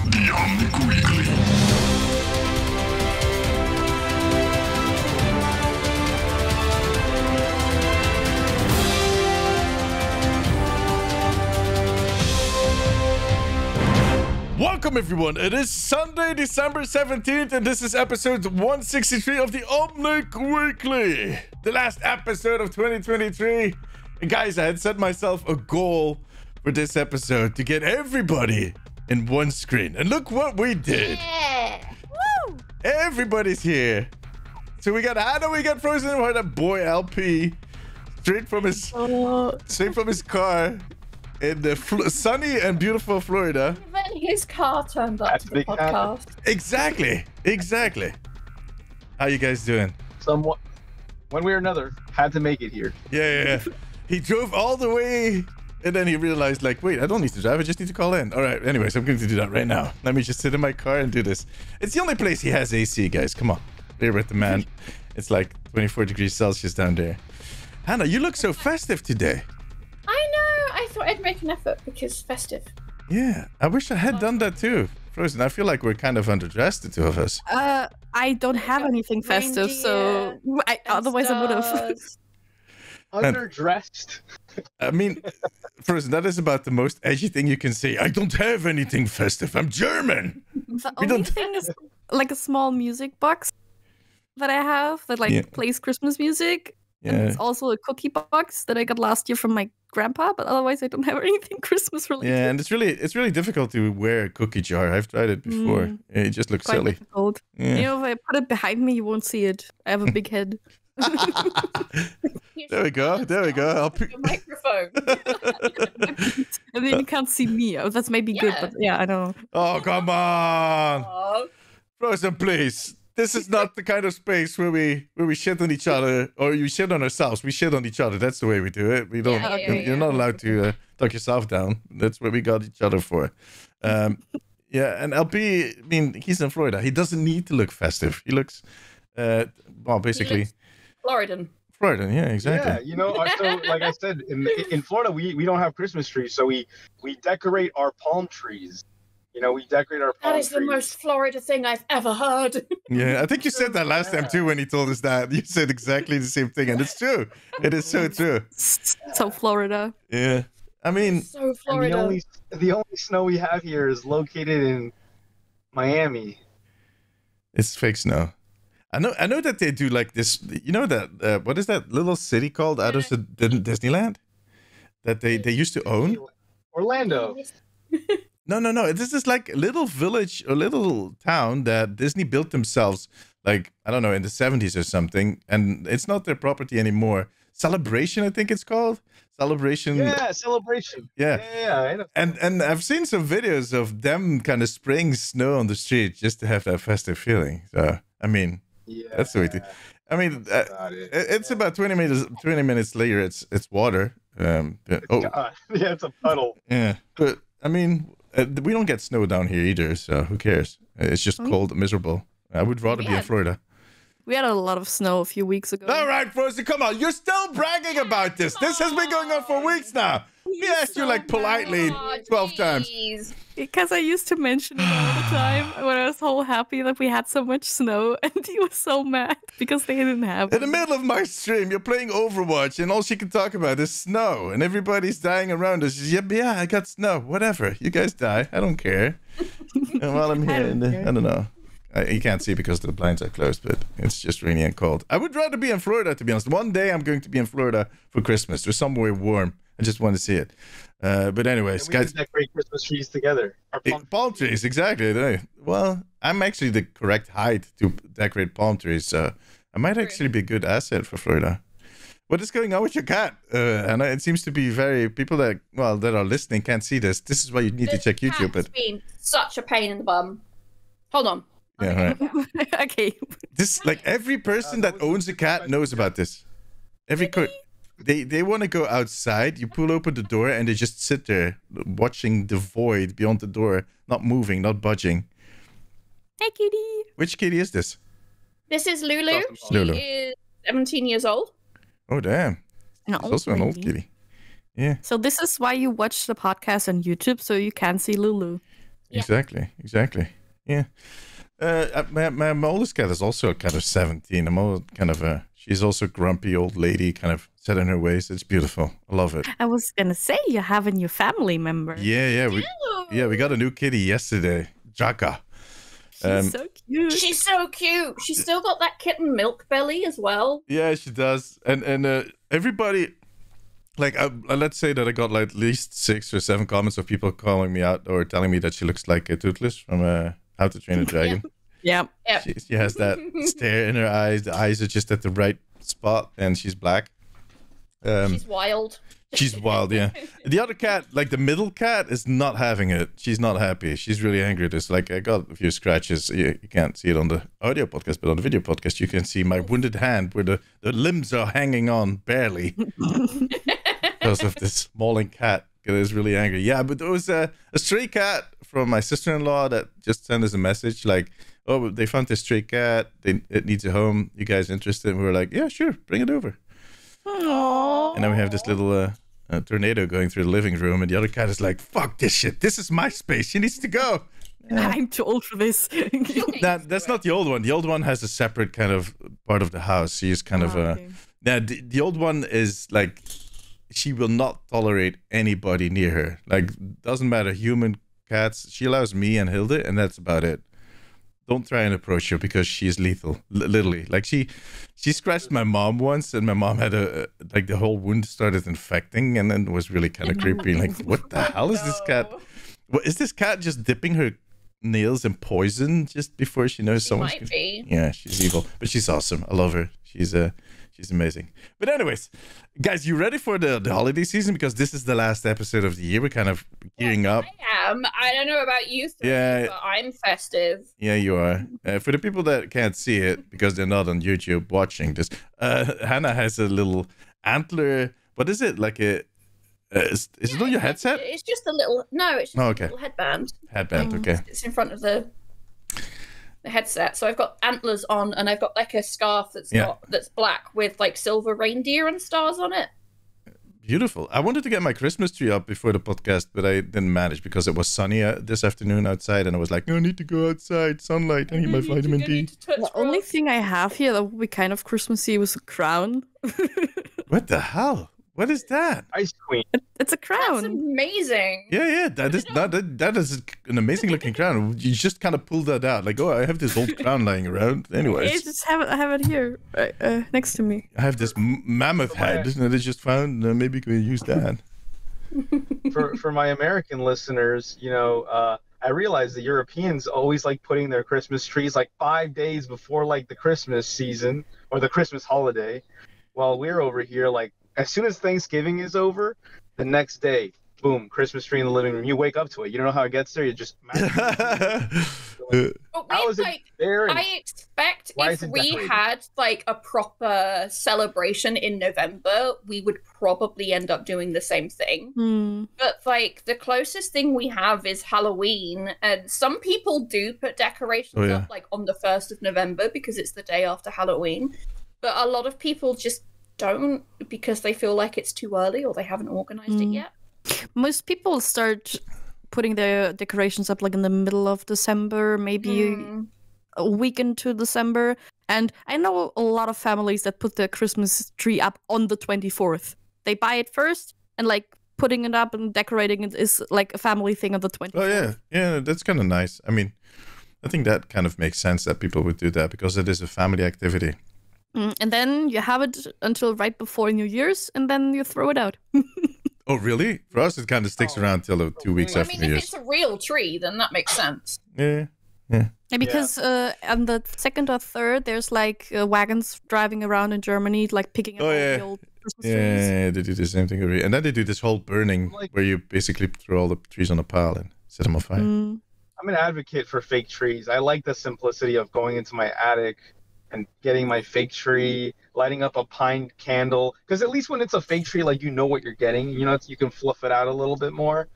The Omnic Weekly. Welcome everyone, it is Sunday, December 17th, and this is episode 163 of the Omnic Weekly. The last episode of 2023. And guys, I had set myself a goal for this episode to get everybody in one screen. And look what we did. Yeah. Woo! Everybody's here. So we got Hannah, we got Frozen, we had a boy LP straight from his car in the sunny and beautiful Florida. Even his car turned up to the podcast. Exactly. How you guys doing? Somewhat. One way or another, had to make it here. Yeah. He drove all the way, and then he realized, like, wait, I don't need to drive. I just need to call in. All right. Anyways, I'm going to do that right now. Let me just sit in my car and do this. It's the only place he has AC, guys. Come on. There with the man. It's like 24 degrees Celsius down there. Hannah, you look so festive today. I know. I thought I'd make an effort because festive. Yeah, I wish I had done that too. Frozen, I feel like we're kind of underdressed, the two of us. I don't have anything festive, so otherwise I would have. Underdressed. I mean, Frozen, that is about the most edgy thing you can say. I don't have anything festive. I'm German. The only thing is like a small music box that I have that plays Christmas music. Yeah. And it's also a cookie box that I got last year from my grandpa, but otherwise I don't have anything Christmas related. Yeah, and it's really difficult to wear a cookie jar. I've tried it before. It just looks silly. Difficult. Yeah. You know, if I put it behind me, you won't see it. I have a big head. There we go. I'll put your microphone. And then you can't see me. Oh, that's maybe good, but yeah, I know. Oh, come on. Frozen, please. This is not the kind of space where we shit on each other, or you shit on ourselves. We shit on each other. That's the way we do it. We don't. You're not allowed to talk yourself down. That's what we got each other for. Yeah, and LP. I mean, he's in Florida. He doesn't need to look festive. He looks, basically Floridan. Floridan. Yeah, exactly. Yeah, you know. So, like I said, in Florida, we don't have Christmas trees, so we decorate our palm trees. You know, we decorate our palm trees. That is the most Florida thing I've ever heard. Yeah, I think you said that last time too when he told us that. You said exactly the same thing, and it's true. It is so true. So Florida. Yeah, I mean, so Florida. The only snow we have here is located in Miami. It's fake snow. I know that they do like this. You know that what is that little city called out of the Disneyland that they used to own? Orlando. No. This is like a little village or little town that Disney built themselves, like, I don't know, in the 70s or something. And it's not their property anymore. Celebration, I think it's called. Celebration. Yeah, Celebration. Yeah. I know. And I've seen some videos of them kind of spraying snow on the street just to have that festive feeling. So, I mean, that's the way to. I mean, it's about 20 minutes later, it's water. Yeah, it's a puddle. Yeah, but I mean, we don't get snow down here either, so who cares? It's just cold and miserable. I would rather be in Florida. We had a lot of snow a few weeks ago. All right, Frozen, come on. You're still bragging about this. This has been going on for weeks now. We asked you like politely 12 times. Because I used to mention it all the time when I was so happy that we had so much snow, and he was so mad because they didn't have it. In the middle of my stream, you're playing Overwatch, and all she can talk about is snow, and everybody's dying around us. She's, yeah, I got snow. Whatever. You guys die. I don't care. And while I'm here, I don't know. You can't see because the blinds are closed, but it's just rainy and cold. I would rather be in Florida, to be honest. One day I'm going to be in Florida for Christmas or somewhere warm. I just want to see it. But anyways, guys, decorate Christmas trees together. Palm trees, exactly. Well, I'm actually the correct height to decorate palm trees, so I might actually be a good asset for Florida. What is going on with your cat? And it seems to be people that are listening can't see this. This is why you need to check YouTube. It's been such a pain in the bum. Hold on. Yeah, right. Okay. This, like, every person that owns a cat knows about this. They want to go outside. You pull open the door and they just sit there watching the void beyond the door, not moving, not budging. Hey, kitty. Which kitty is this? This is Lulu. Lulu. She is 17 years old. Oh, damn. It's also an old kitty. Yeah. So this is why you watch the podcast on YouTube, so you can see Lulu. Yeah. Exactly. Yeah. My oldest cat is also kind of 17. I'm all kind of she's also a grumpy old lady, kind of set in her ways. It's beautiful. I love it. I was gonna say you have a new family member. Yeah. We got a new kitty yesterday, Jaka. She's so cute. She's so cute. She's still got that kitten milk belly as well. Yeah, she does. And everybody, like, let's say that I got like at least 6 or 7 comments of people calling me out or telling me that she looks like a Toothless from How to Train a Dragon. Yeah. She has that stare in her eyes. The eyes are just at the right spot, and she's black. She's wild. She's wild, yeah. The other cat, like the middle cat, is not having it. She's not happy. She's really angry. There's like, I got a few scratches. You can't see it on the audio podcast, but on the video podcast, you can see my wounded hand where the limbs are hanging on barely because of this mauling cat. It is really angry. Yeah, but there was a stray cat from my sister-in-law that just sent us a message like, oh, they found this stray cat. It needs a home. You guys interested? And we were like, yeah, sure, bring it over. Aww. And then we have this little tornado going through the living room, and the other cat is like, fuck this shit. This is my space. She needs to go. I'm too old for this. That's not the old one. The old one has a separate kind of part of the house. She's kind of okay. Now, the old one is like, she will not tolerate anybody near her. Like, doesn't matter, human, cats. She allows me and Hilde, and that's about it. Don't try and approach her because she is lethal, literally. Like she scratched my mom once, and my mom had like the whole wound started infecting, and then it was really kind of creepy. Like, what the hell is this cat? What is this cat just dipping her nails in poison just before she knows someone's? Might be. Yeah, she's evil, but she's awesome. I love her. She's amazing. But anyways, guys, you ready for the holiday season? Because this is the last episode of the year. We're kind of gearing up. I am. I don't know about you three, Yeah. but I'm festive. Yeah, you are. For the people that can't see it because they're not on YouTube watching this, Hannah has a little antler. What is it? Like a? Is it on your headset? It's just a little. No, it's just Oh, okay. a little headband. Headband. Okay. It's in front of the headset. So I've got antlers on, and I've got like a scarf that's black with like silver reindeer and stars on it. Beautiful. I wanted to get my Christmas tree up before the podcast, but I didn't manage because it was sunny this afternoon outside, and I was like, I need to go outside, sunlight. I need my vitamin D. The only thing I have here that would be kind of Christmassy was a crown. What the hell? What is that? Ice Queen. It's a That's crown. amazing. Yeah. That is an amazing looking crown. You just kind of pull that out, like, oh, I have this old crown lying around. I Anyways, just have it here, next to me. I have this mammoth head that I just found. Maybe we can use that. For my American listeners, I realize the Europeans always like putting their Christmas trees like 5 days before like the Christmas season or the Christmas holiday, while we're over here like as soon as Thanksgiving is over, the next day, boom, Christmas tree in the living room. You wake up to it. You don't know how it gets there. You just. But How is it there? I expect Why if is it we decorated? had like a proper celebration in November, we would probably end up doing the same thing. But like the closest thing we have is Halloween, and some people do put decorations up like on the 1st of November because it's the day after Halloween. But a lot of people just don't because they feel like it's too early or they haven't organized it yet. Most people start putting their decorations up like in the middle of December, maybe a week into December. And I know a lot of families that put their Christmas tree up on the 24th. They buy it first, and like putting it up and decorating it is like a family thing on the 24th. Oh yeah, that's kind of nice. I mean, I think that kind of makes sense that people would do that because it is a family activity. And then you have it until right before New Year's, and then you throw it out. Oh, really? For us, it kind of sticks around till 2 weeks I after mean, New if Year's. it's a real tree, then that makes sense. Yeah. Because on the 2nd or 3rd, there's like wagons driving around in Germany, like picking up all the old Christmas trees. Yeah, they do the same thing every year. And then they do this whole burning where you basically throw all the trees on a pile and set them on fire. I'm an advocate for fake trees. I like the simplicity of going into my attic and getting my fake tree, lighting up a pine candle. Because at least when it's a fake tree, like you know what you're getting. You can fluff it out a little bit more.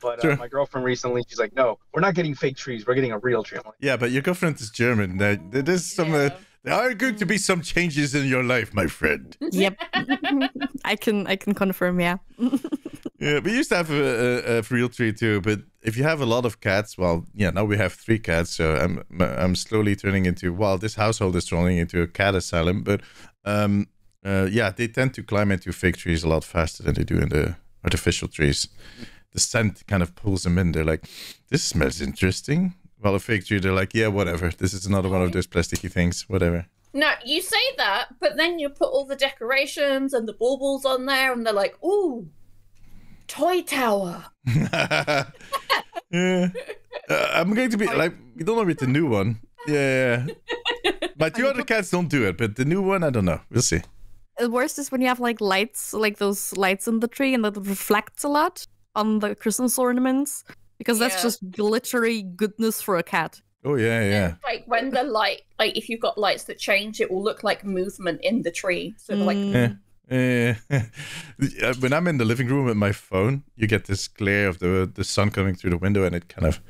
But Sure. my girlfriend recently, she's like, no, we're not getting fake trees. We're getting a real tree. I'm like, Yeah, but your girlfriend is German. There is some. There are going to be some changes in your life, my friend. Yep. I can confirm, yeah. Yeah, we used to have a real tree too, but if you have a lot of cats, well, yeah, now we have 3 cats, so I'm slowly turning into, well, this household is turning into a cat asylum, but yeah, they tend to climb into fake trees a lot faster than they do in the artificial trees. The scent kind of pulls them in. They're like, this smells interesting. Well, a fake tree, they're like, yeah, whatever. This is another one of those plasticky things, whatever. No, you say that, but then you put all the decorations and the baubles on there, and they're like, ooh, toy tower. Yeah. I'm going to be like, we don't know with the new one. Yeah. My 2 other cats don't do it, but the new one, I don't know. We'll see. The worst is when you have like lights, like those lights in the tree, and that reflects a lot on the Christmas ornaments, because that's just glittery goodness for a cat. Oh, yeah, yeah. And, like, when the light, like, if you've got lights that change, it will look like movement in the tree. So, like... When I'm in the living room with my phone, you get this glare of the sun coming through the window, and it kind of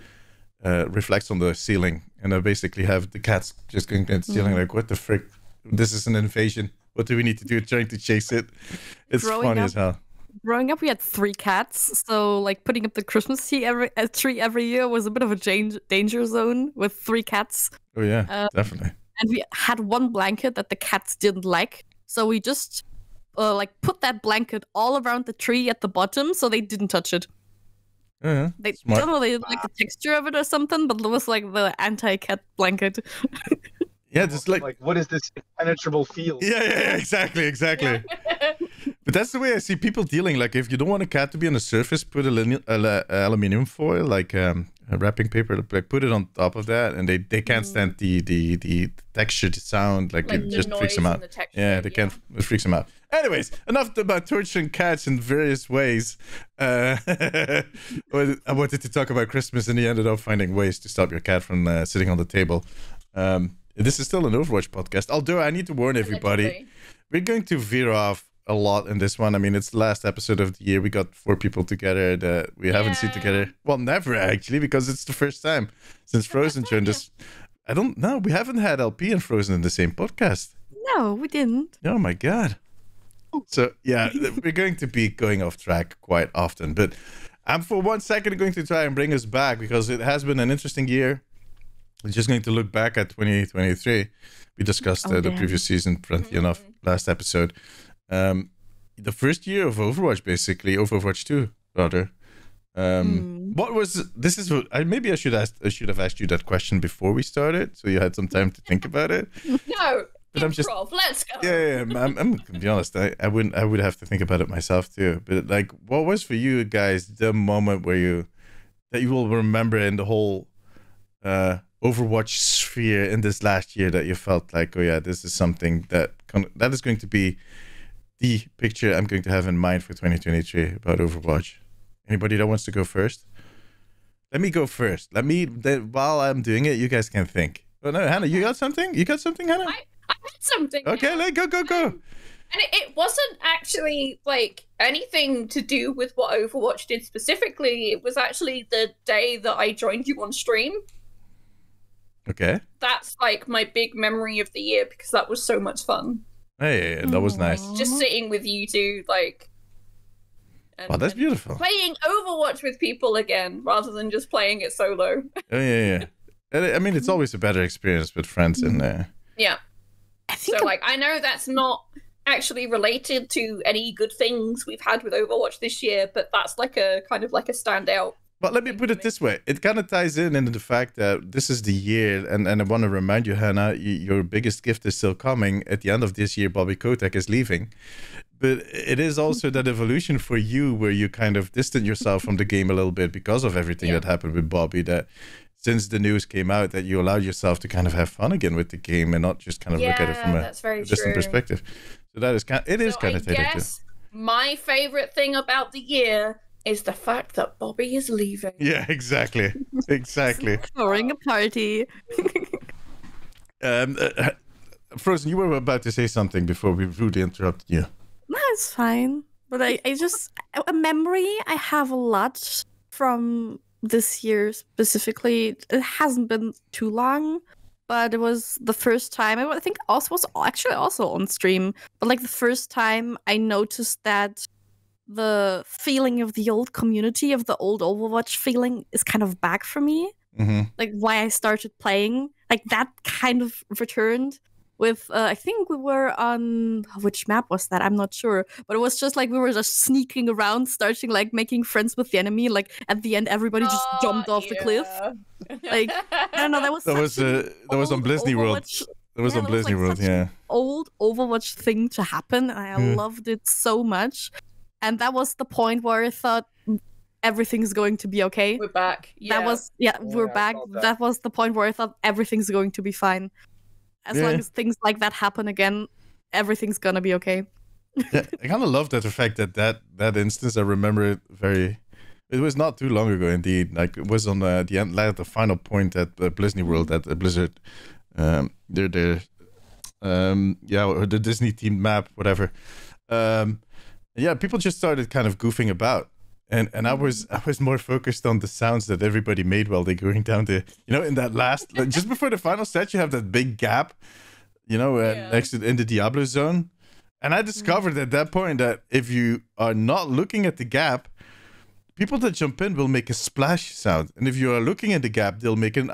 reflects on the ceiling. And I basically have the cats just going to the ceiling like, what the frick? This is an invasion. What do we need to do? Trying to chase it. It's funny as hell. Growing up, we had 3 cats, so like putting up the Christmas tree every year was a bit of a danger zone with 3 cats. Oh yeah, definitely. And we had one blanket that the cats didn't like, so we just like put that blanket all around the tree at the bottom, so they didn't touch it. Yeah, I don't know, they didn't like the texture of it or something, but it was like the anti-cat blanket. Yeah, just like what is this impenetrable field? Yeah, exactly. But that's the way I see people dealing. Like, if you don't want a cat to be on the surface, put aluminium foil, like wrapping paper, like put it on top of that, and they can't stand the texture, the sound, like it just freaks them out. Yeah, they can't. It freaks them out. Anyways, enough about torturing cats in various ways. I wanted to talk about Christmas, and he ended up finding ways to stop your cat from sitting on the table. This is still an Overwatch podcast, although I need to warn everybody, we're going to veer off a lot in this one. I mean, it's the last episode of the year. We got 4 people together that we haven't seen together. Well, never actually, because it's the first time since Frozen joined us. I don't know. We haven't had LP and Frozen in the same podcast. No, we didn't. Oh my God. So yeah, we're going to be going off track quite often, but I'm for 1 second going to try and bring us back, because it has been an interesting year. We're just going to look back at 2023. We discussed the previous season plenty enough last episode. The first year of Overwatch, basically, Overwatch 2, rather. What was this? Is maybe I should have asked you that question before we started, so you had some time to think about it. No, but I'm just let's go. Yeah. I'm to be honest. I would have to think about it myself too. But like, what was for you guys the moment where that you will remember in the whole Overwatch sphere in this last year, that you felt like, oh yeah, this is something that is going to be the picture I'm going to have in mind for 2023 about Overwatch? Anybody that wants to go first? Let me go first. While I'm doing it, you guys can think. Oh no, Hannah, you got something? You got something, Hannah? I had something. Okay, go. And it wasn't actually like anything to do with what Overwatch did specifically. It was actually the day that I joined you on stream. Okay. That's like my big memory of the year, because that was so much fun. Hey, that was nice. Just sitting with you two, like... Wow, that's beautiful. Playing Overwatch with people again, rather than just playing it solo. Oh, yeah. I mean, it's always a better experience with friends in there. Yeah. I know that's not actually related to any good things we've had with Overwatch this year, but that's like a kind of like a standout. But let me put it this way. It kind of ties in into the fact that this is the year, and I want to remind you, Hannah, your biggest gift is still coming. At the end of this year, Bobby Kotick is leaving. But it is also that evolution for you where you kind of distant yourself from the game a little bit because of everything that happened with Bobby, that since the news came out, that you allowed yourself to kind of have fun again with the game and not just kind of look at it from a distant perspective. So that is kind of taken. My favorite thing about the year is the fact that Bobby is leaving. Yeah, exactly. Throwing a party. Frozen, you were about to say something before we rudely interrupted you. No, it's fine. But I just... A memory I have a lot from this year specifically. It hasn't been too long, but it was the first time... I think also was actually also on stream. But like the first time I noticed that the feeling of the old community, of the old Overwatch feeling is kind of back for me. Like why I started playing, like that kind of returned with, I think we were on, which map was that? I'm not sure. But it was just like we were just sneaking around, starting like making friends with the enemy. Like at the end, everybody just jumped off the cliff. Like, I don't know, that was on Blizzard World. That was on Blizzard World, yeah. Old Overwatch thing to happen, and I loved it so much. And that was the point where I thought everything's going to be okay. We're back. Yeah. We're back. That was the point where I thought everything's going to be fine. As long as things like that happen again, everything's gonna be okay. Yeah, I kind of love that the fact that instance. I remember it very. It was not too long ago, indeed. Like it was on the end, like the final point at Blizzard World at Blizzard. The Disney themed map, whatever. People just started kind of goofing about. And I was more focused on the sounds that everybody made while they're going down the, in that last, like, just before the final stage, you have that big gap, next to in the Diablo zone. And I discovered at that point that if you are not looking at the gap, people that jump in will make a splash sound. And if you are looking at the gap, they'll make an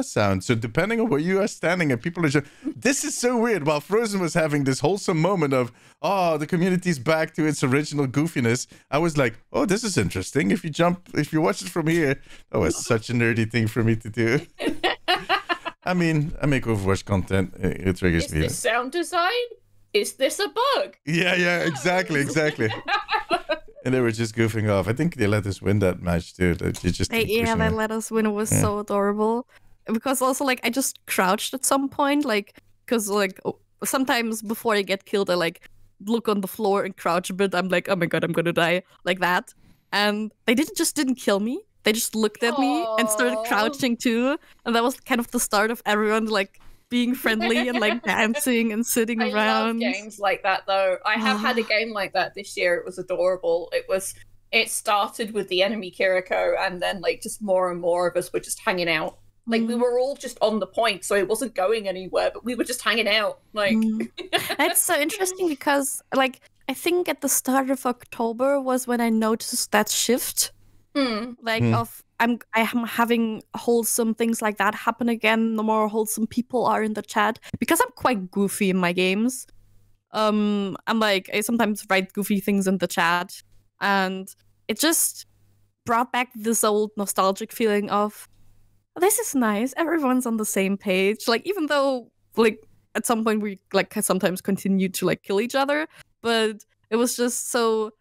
sound. So depending on where you are standing and people are just, this is so weird. While Frozen was having this wholesome moment of, the community's back to its original goofiness, I was like, oh, this is interesting. If you watch it from here, that was such a nerdy thing for me to do. I mean, I make Overwatch content. It triggers me. Is this sound design? Is this a bug? Yeah, exactly. And they were just goofing off. I think they let us win that match too. They let us win. It was so adorable. Because also, like, I just crouched at some point, like, because, like, sometimes before I get killed, I, like, look on the floor and crouch a bit. I'm like, oh my god, I'm gonna die, like that. And they didn't kill me. They just looked at me and started crouching too. And that was kind of the start of everyone, like, being friendly and like dancing and sitting around. I love games like that though. I have had a game like that this year. It was adorable. It started with the enemy Kiriko, and then like just more and more of us were just hanging out. Like we were all just on the point, so it wasn't going anywhere, but we were just hanging out. Like That's so interesting because like I think at the start of October was when I noticed that shift. I'm having wholesome things like that happen again. The more wholesome people are in the chat, because I'm quite goofy in my games. I'm like, I sometimes write goofy things in the chat, and it just brought back this old nostalgic feeling of, this is nice. Everyone's on the same page. Like, even though like at some point we like sometimes continue to like kill each other, but it was just so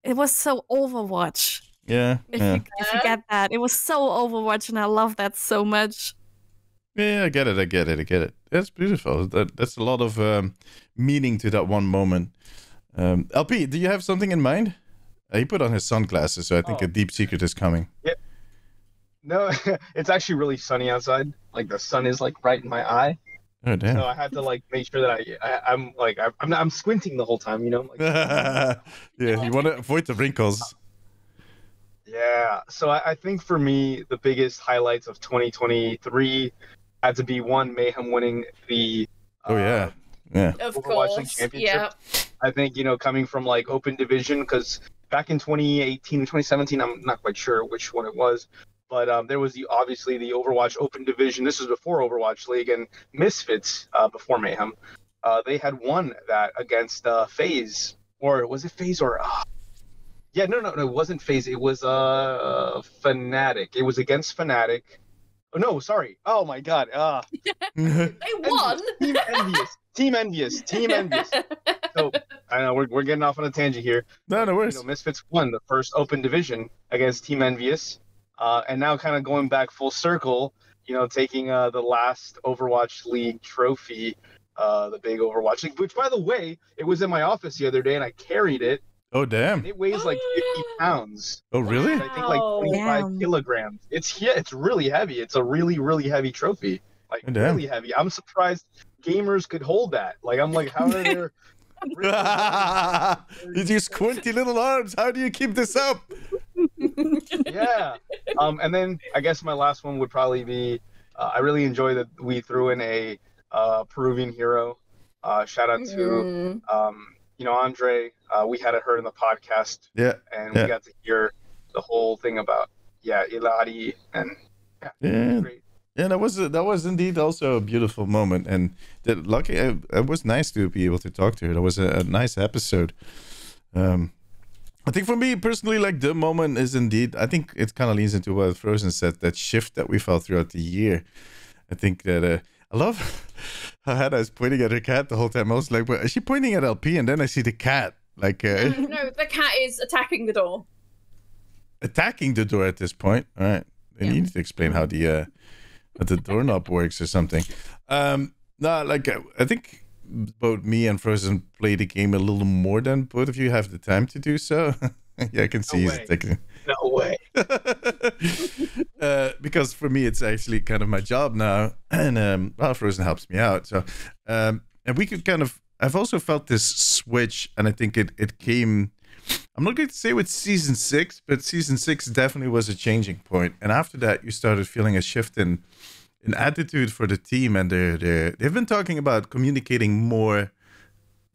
Overwatch. Yeah. If you get that. It was so Overwatch, and I love that so much. Yeah, I get it. That's beautiful. That's a lot of meaning to that one moment. LP, do you have something in mind? He put on his sunglasses, so I think a deep secret is coming. Yep. No, it's actually really sunny outside. Like the sun is like right in my eye. Oh damn! So I had to like make sure that I'm squinting the whole time. Like, yeah, you want to avoid the wrinkles. Yeah, so I think for me, the biggest highlights of 2023 had to be Mayhem winning the of Overwatch League Championship. Yeah. I think, coming from like Open Division, because back in 2018 and 2017, I'm not quite sure which one it was, but there was obviously the Overwatch Open Division. This was before Overwatch League, and Misfits before Mayhem. They had won that against FaZe, or was it FaZe or... Yeah, no, it wasn't FaZe. It was Fnatic. It was against Fnatic. Oh, no, sorry. Oh, my God. They won. Team Envious. So, I know we're getting off on a tangent here. No worries. Misfits won the first Open Division against Team Envious. And now kind of going back full circle, taking the last Overwatch League trophy, the big Overwatch League, which, by the way, it was in my office the other day, and I carried it. Oh, damn. It weighs like 50 pounds. Oh, really? I think like 25 kilograms. It's really heavy. It's a really, really heavy trophy. Like, really heavy. I'm surprised gamers could hold that. Like, I'm like, how are there... These squinty little arms. How do you keep this up? Yeah. And then I guess my last one would probably be, I really enjoy that we threw in a Peruvian hero. Shout out to Andre, we had heard in the podcast. Yeah. And we got to hear the whole thing about, Ilari and great. Yeah, that was indeed also a beautiful moment, and it was nice to be able to talk to her. That was a nice episode. I think for me personally, like the moment is indeed, I think it kind of leans into what Frozen said, that shift that we felt throughout the year. I think that I love how Hannah is pointing at her cat the whole time. I was like, well, is she pointing at LP? And then I see the cat. Like, no, the cat is attacking the door. Attacking the door at this point. All right. You need to explain how the doorknob works or something. No, like I think both me and Frozen play the game a little more than both of you have the time to do so. Yeah, I can see he's taking. No way. Because for me, it's actually kind of my job now, and Frozen helps me out. So, and we could kind of. I've also felt this switch, and I think it came. I'm not going to say with season 6, but season 6 definitely was a changing point. And after that, you started feeling a shift in attitude for the team, and they've been talking about communicating more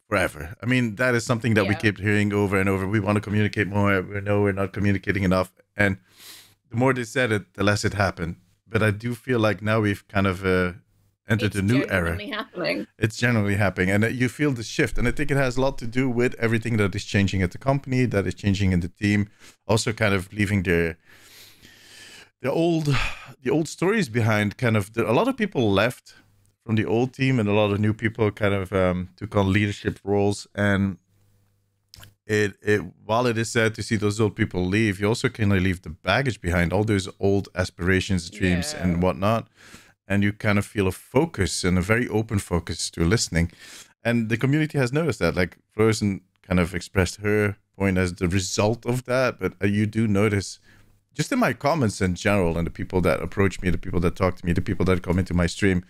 forever. I mean, that is something that we keep hearing over and over. We want to communicate more. We know we're not communicating enough. And the more they said it, the less it happened. But I do feel like now we've kind of entered a new era. It's generally happening. And you feel the shift. And I think it has a lot to do with everything that is changing at the company, that is changing in the team. Also kind of leaving the old stories behind. Kind of a lot of people left from the old team, and a lot of new people kind of took on leadership roles. And while it is sad to see those old people leave, you also kind of leave the baggage behind, all those old aspirations, dreams, and whatnot. And you kind of feel a focus, and a very open focus to listening. And the community has noticed that. Like Frozen kind of expressed her point as the result of that, but you do notice, just in my comments in general, and the people that approach me, the people that talk to me, the people that come into my stream,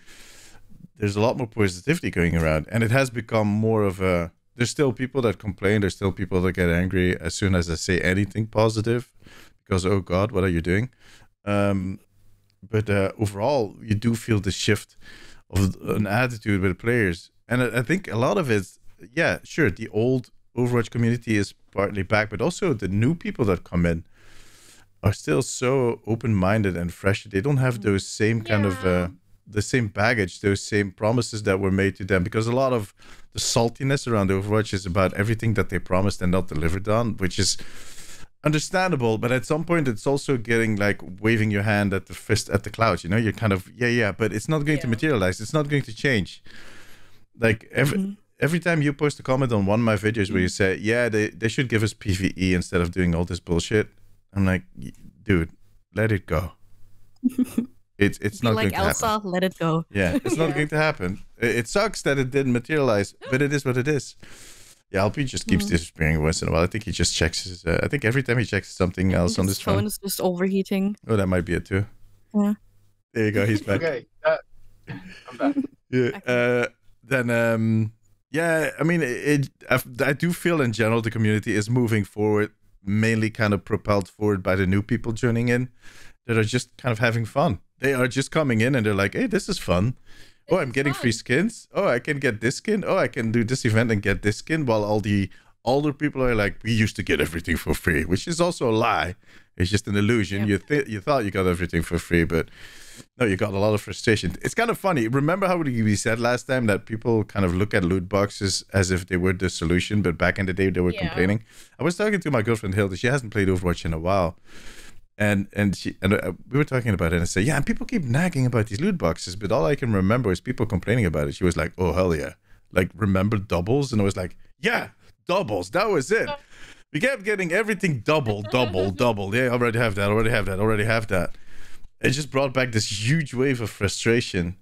there's a lot more positivity going around. And it has become more of a, there's still people that complain, there's still people that get angry as soon as I say anything positive, because, oh God, what are you doing? But overall, you do feel the shift of an attitude with the players. And I think a lot of it, sure, the old Overwatch community is partly back, but also the new people that come in are still so open-minded and fresh. They don't have those same kind of, the same baggage, those same promises that were made to them, because a lot of the saltiness around Overwatch is about everything that they promised and not delivered on, which is understandable. But at some point, it's also getting like waving your hand at the fist at the clouds. You know, you're kind of, but it's not going to materialize. It's not going to change. Like every time you post a comment on one of my videos where you say, they should give us PvE instead of doing all this bullshit, I'm like, dude, let it go. It's not like going to Elsa, happen. let it go. Yeah, it's not going to happen. It sucks that it didn't materialize, but it is what it is. Yeah, LP just keeps disappearing once in a while. I think he just checks his. I think every time he checks something else on his phone is just overheating. Oh, that might be it too. Yeah. There you go. He's back. Okay, I'm back. Yeah. Then I mean, I do feel in general the community is moving forward, mainly kind of propelled forward by the new people joining in that are just kind of having fun. They are just coming in and they're like, hey, this is fun. Oh, I'm getting free skins. Oh, I can get this skin. Oh, I can do this event and get this skin. While all the older people are like, we used to get everything for free, which is also a lie. It's just an illusion. Yep. You thought you got everything for free, but no, you got a lot of frustration. It's kind of funny. Remember how we said last time that people kind of look at loot boxes as if they were the solution, but back in the day they were complaining. I was talking to my girlfriend Hilda. She hasn't played Overwatch in a while. And we were talking about it, and I said, and people keep nagging about these loot boxes, but all I can remember is people complaining about it. She was like, oh, hell yeah. Like, remember doubles? And I was like, yeah, doubles. That was it. We kept getting everything double. Yeah, already have that. It just brought back this huge wave of frustration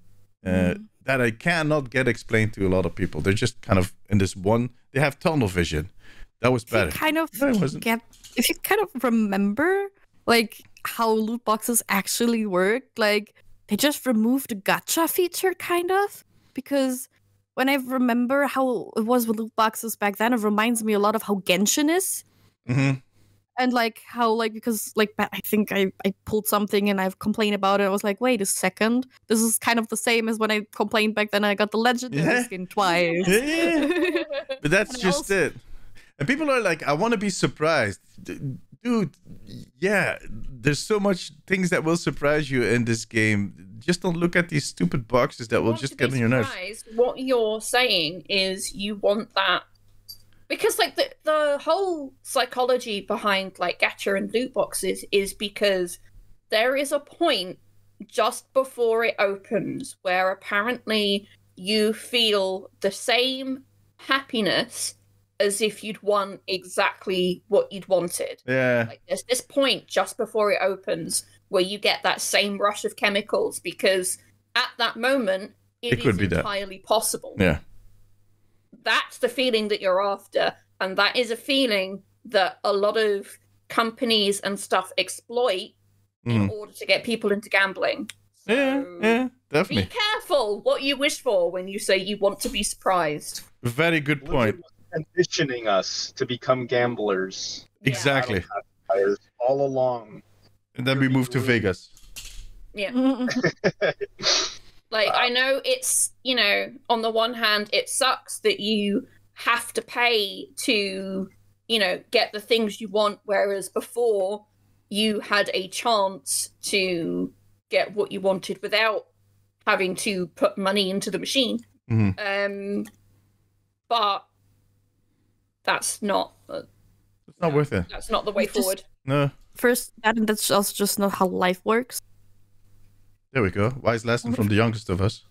that I cannot get explained to a lot of people. They're just kind of in this one, they have tunnel vision. That was better. If you kind of remember like how loot boxes actually work, like they just removed the gacha feature kind of, because when I remember how it was with loot boxes back then, it reminds me a lot of how Genshin is. And like how like because like I think I pulled something and I've complained about it. I was like, wait a second, this is kind of the same as when I complained back then I got the legendary skin twice. Yeah. But that's just it. And people are like, I want to be surprised. Dude, yeah, there's so much things that will surprise you in this game. Just don't look at these stupid boxes that will just get on your nerves. What you're saying is you want that. Because like the whole psychology behind like gacha and loot boxes is because there is a point just before it opens where apparently you feel the same happiness as if you'd won exactly what you'd wanted. Yeah. Like there's this point just before it opens where you get that same rush of chemicals because at that moment it is entirely possible. Yeah. That's the feeling that you're after, and that is a feeling that a lot of companies and stuff exploit in order to get people into gambling. So yeah, definitely. Be careful what you wish for when you say you want to be surprised. Very good point. Conditioning us to become gamblers. Exactly. All along. And then we move to Vegas. Yeah. Like, I know it's, you know, on the one hand, it sucks that you have to pay to, you know, get the things you want, whereas before you had a chance to get what you wanted without having to put money into the machine. But that's not... it's not worth it. That's not the way forward. No. First, that's also just not how life works. There we go. Wise lesson from the youngest of us.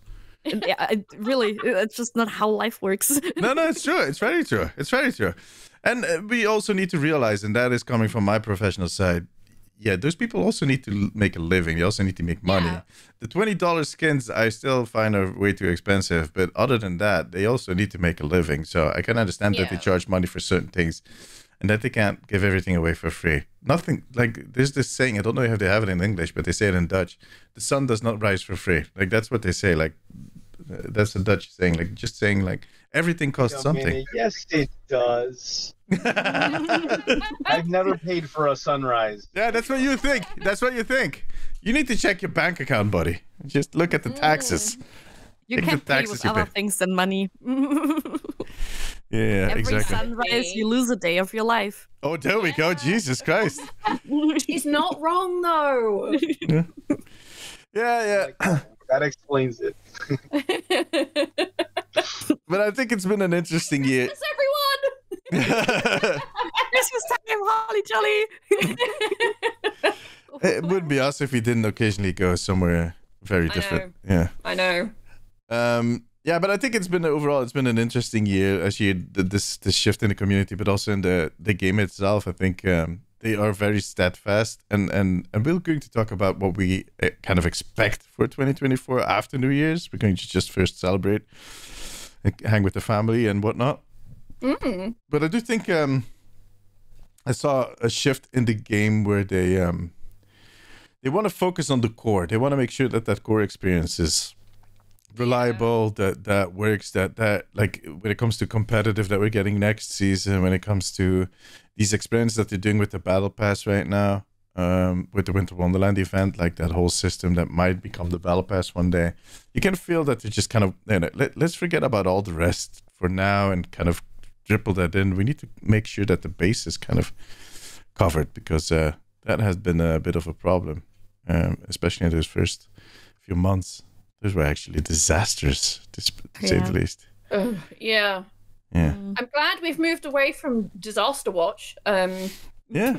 Yeah, really, it's just not how life works. No, it's true. It's very true. It's very true. And we also need to realize, and that is coming from my professional side, yeah, those people also need to make a living. They also need to make money. Yeah. The $20 skins I still find are way too expensive, but other than that, they also need to make a living. So I can understand that they charge money for certain things and that they can't give everything away for free. Nothing, like, there's this saying, I don't know if they have it in English, but they say it in Dutch. The sun does not rise for free. Like, that's what they say. Like, that's a Dutch saying. Like, just saying, like, everything costs something. Yes, it does. I've never paid for a sunrise. Yeah, that's what you think. That's what you think. You need to check your bank account, buddy. Just look at the taxes. You can't pay with other things than money. Yeah, Every exactly. sunrise, you lose a day of your life. Oh, there we go. Jesus Christ. He's not wrong, though. Yeah. That explains it. But I think it's been an interesting year. Christmas, everyone! Christmas time, holly jolly! It would be us if we didn't occasionally go somewhere very different. Yeah, I know. Yeah, but I think it's been an interesting year as you this shift in the community, but also in the game itself. I think they are very steadfast, and we're going to talk about what we kind of expect for 2024 after New Year's. We're going to just first celebrate, hang with the family and whatnot. But I do think I saw a shift in the game where they want to focus on the core. They want to make sure that core experience is reliable, that works, that like when it comes to competitive that we're getting next season, when it comes to these experiments that they're doing with the battle pass right now, with the Winter Wonderland event, like that whole system that might become the battle pass one day, you can feel that they're just kind of, let's forget about all the rest for now and kind of dribble that in. We need to make sure that the base is kind of covered, because that has been a bit of a problem, especially in those first few months. Those were actually disasters, to say the least. Yeah. I'm glad we've moved away from Disaster Watch. Yeah.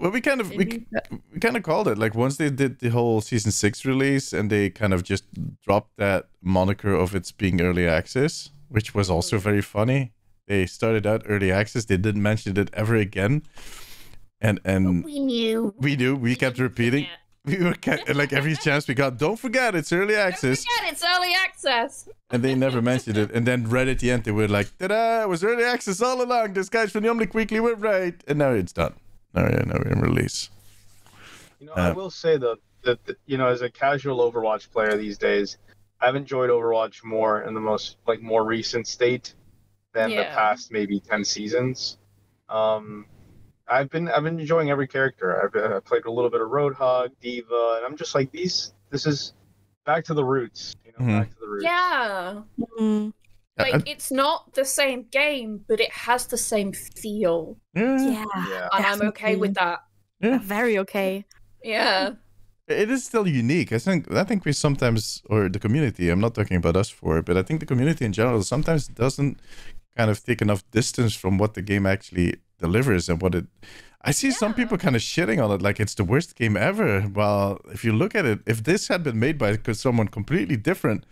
Well, we kind of called it. Like, once they did the whole season 6 release and they kind of just dropped that moniker of its being early access, which was also very funny. They started out early access. They didn't mention it ever again. And we knew. We kept repeating. We were like, every chance we got, don't forget it's early access. Don't forget it's early access. And they never mentioned it. And then right at the end, they were like, ta-da, it was early access all along. These guys from the Omnic Weekly were right. And now it's done. Now we're in release. I will say, though, that, as a casual Overwatch player these days, I've enjoyed Overwatch more in the more recent state than the past maybe 10 seasons. I've been enjoying every character. I've played a little bit of Roadhog, Diva, and I'm just like this is back to the roots, back to the roots. Yeah. Like, it's not the same game, but it has the same feel. Yeah. And I'm okay with that. Yeah. Very okay. Yeah. It is still unique. I think we sometimes, or the community, I'm not talking about us for it, but I think the community in general sometimes doesn't kind of take enough distance from what the game actually delivers and what it... I see some people kind of shitting on it like it's the worst game ever. Well, if you look at it, if this had been made by someone completely different,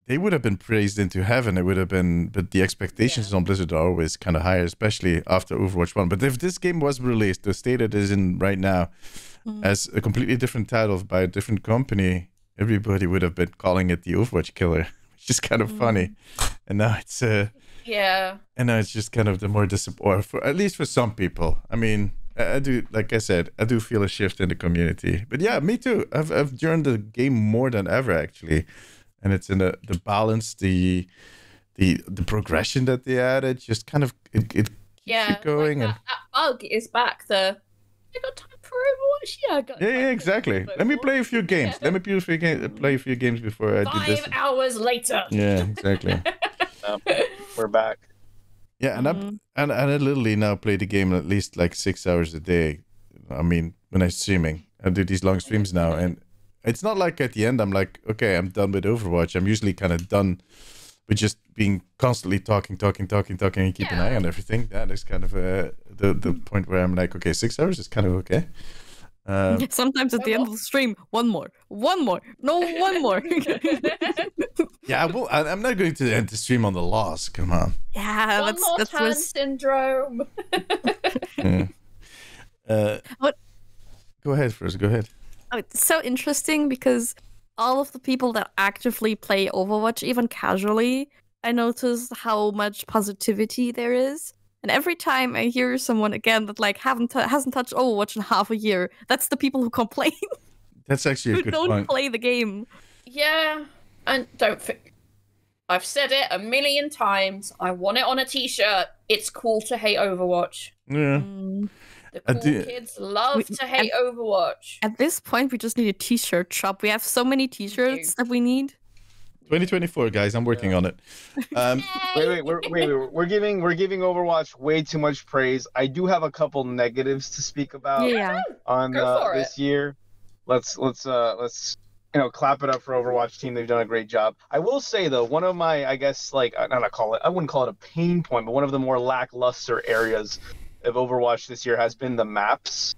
they would have been praised into heaven. It would have been, but the expectations on Blizzard are always kind of higher, especially after Overwatch 1. But if this game was released, the state it is in right now, as a completely different title by a different company, everybody would have been calling it the Overwatch killer, which is kind of funny. And now it's and now it's just kind of the more disappointing, for at least for some people. I mean, I do, like I said, I do feel a shift in the community. But yeah, me too. I've enjoyed the game more than ever, actually. And it's in the balance, the progression that they added, just kind of it keeps you going. Like that bug is back. I got time for Overwatch. Yeah, I got. Yeah, exactly. Let me play a few games. Let me play a few games before I do this. 5 hours later. Yeah, exactly. We're back. Yeah, and I literally now play the game at least like 6 hours a day. I mean, when I'm streaming, I do these long streams now, and it's not like at the end I'm like, okay, I'm done with Overwatch. I'm usually kind of done with just being constantly talking, and keep an eye on everything. That is kind of the point where I'm like, okay, 6 hours is kind of okay. Sometimes at the end of the stream, one more, no, one more. Yeah, well, I'm not going to end the stream on the loss. Come on. Yeah, that's turn syndrome. What? Go ahead, first. Go ahead. Oh, it's so interesting because all of the people that actively play Overwatch, even casually, I notice how much positivity there is. And every time I hear someone again that like hasn't touched Overwatch in half a year, that's the people who complain. That's actually a good point. Who don't play the game. Yeah, and I've said it a million times. I want it on a t-shirt. It's cool to hate Overwatch. Yeah. The cool kids love to hate Overwatch. At this point, we just need a t-shirt shop. We have so many t-shirts that we need. 2024, guys. I'm working on it. Wait. We're giving Overwatch way too much praise. I do have a couple negatives to speak about on this year. Let's clap it up for Overwatch team. They've done a great job. I will say though, one of my, I guess, like I wouldn't call it a pain point, but one of the more lackluster areas of Overwatch this year has been the maps.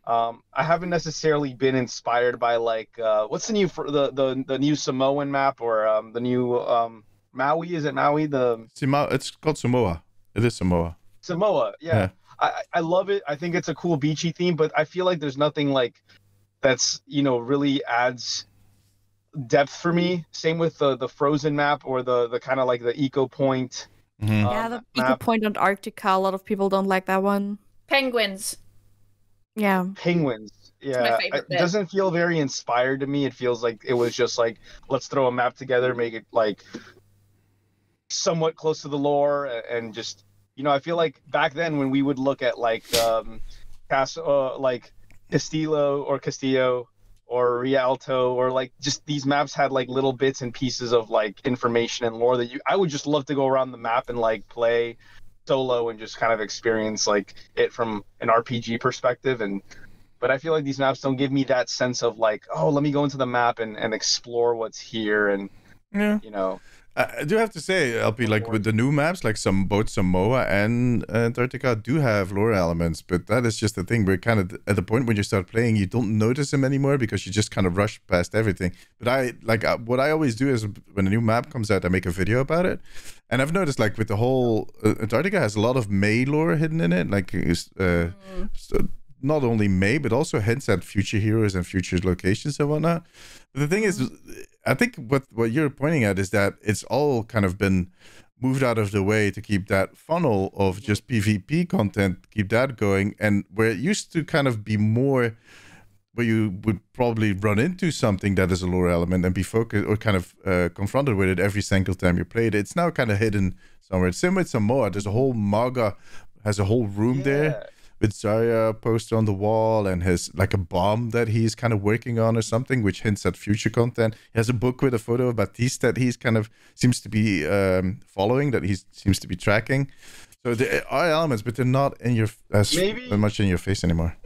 I haven't necessarily been inspired by like what's the new the new Samoan map or the new Maui? Is it Maui? It's called Samoa. It is Samoa. Samoa, yeah. I love it. I think it's a cool beachy theme, but I feel like there's nothing like that's really adds depth for me. Same with the Frozen map or the kind of like the Eco Point. The Eco Point Antarctica. A lot of people don't like that one. Penguins. Yeah. Penguins. Yeah. It doesn't feel very inspired to me. It feels like it was just like, let's throw a map together, make it like somewhat close to the lore, and just I feel like back then when we would look at like like Castillo or Rialto, or like just these maps had like little bits and pieces of like information and lore that I would just love to go around the map and like play solo and just kind of experience like it from an RPG perspective. But I feel like these maps don't give me that sense of like, oh, let me go into the map and explore what's here. And I do have to say, LP, like with the new maps, like both Samoa and Antarctica do have lore elements, but that is just the thing. We're kind of at the point when you start playing, you don't notice them anymore because you just kind of rush past everything. But what I always do is when a new map comes out, I make a video about it. And I've noticed like with the whole Antarctica has a lot of May lore hidden in it, like not only May, but also hints at future heroes and future locations and whatnot. But the thing is, I think what you're pointing at is that it's all kind of been moved out of the way to keep that funnel of just PvP content, keep that going. And where it used to kind of be more where you would probably run into something that is a lore element and be focused or kind of confronted with it every single time you played it. It's now kind of hidden somewhere. Same with Samoa. There's a whole Maga has a whole room there. with Zarya poster on the wall and has like a bomb that he's kind of working on or something, which hints at future content. He has a book with a photo of Baptiste that he's kind of seems to be following, that he seems to be tracking. So there are elements, but they're not in your as much in your face anymore.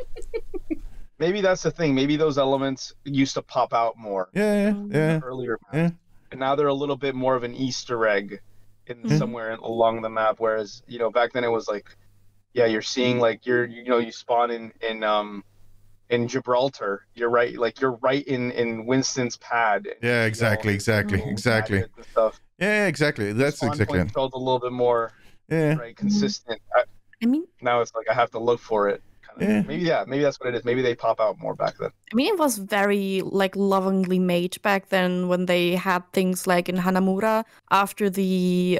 Maybe that's the thing. Maybe those elements used to pop out more. Yeah. Earlier, Yeah. and now they're a little bit more of an Easter egg in somewhere along the map. Whereas back then it was like, you're seeing like you spawn in Gibraltar. You're right, like you're right in Winston's pad. Yeah, exactly. And stuff. Yeah, exactly. That's exactly it. Felt a little bit more consistent. I mean, now it's like I have to look for it. Yeah. Maybe that's what it is. Maybe they pop out more back then. I mean, it was very like lovingly made back then when they had things like in Hanamura after the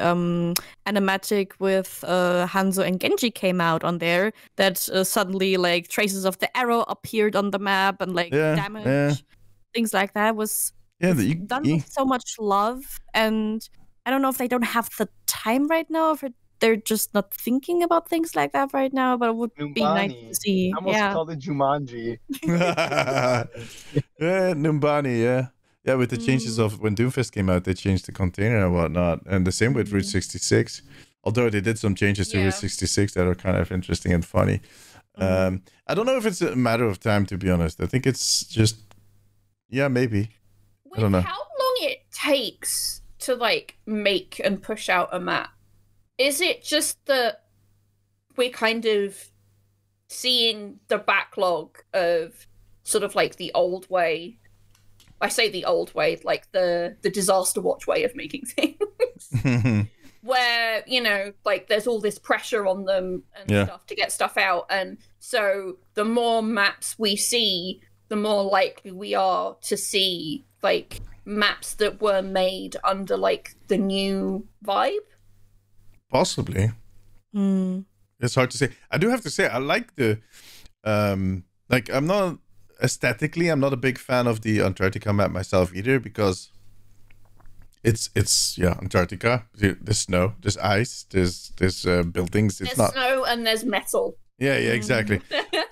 animatic with Hanzo and Genji came out on there, that suddenly like traces of the arrow appeared on the map and like damage, things like that was done with so much love. And I don't know if they don't have the time right now, if they're just not thinking about things like that right now, but it would be nice to see. I almost called it Jumanji. Numbani, yeah, with the changes of when Doomfist came out, they changed the container and whatnot, and the same with Route 66. Although they did some changes to Route 66 that are kind of interesting and funny. I don't know if it's a matter of time, to be honest. I think it's just, maybe. I don't know. How long it takes to like make and push out a map? Is it just that we're kind of seeing the backlog of sort of like the old way? I say the old way, like the disaster watch way of making things. Where, like there's all this pressure on them and stuff to get stuff out. And so the more maps we see, the more likely we are to see like maps that were made under like the new vibe. Possibly. It's hard to say. I do have to say I like the like I'm not a big fan of the Antarctica map myself either, because it's Antarctica. There's snow, there's ice, there's buildings. It's not snow and there's metal. Yeah, exactly.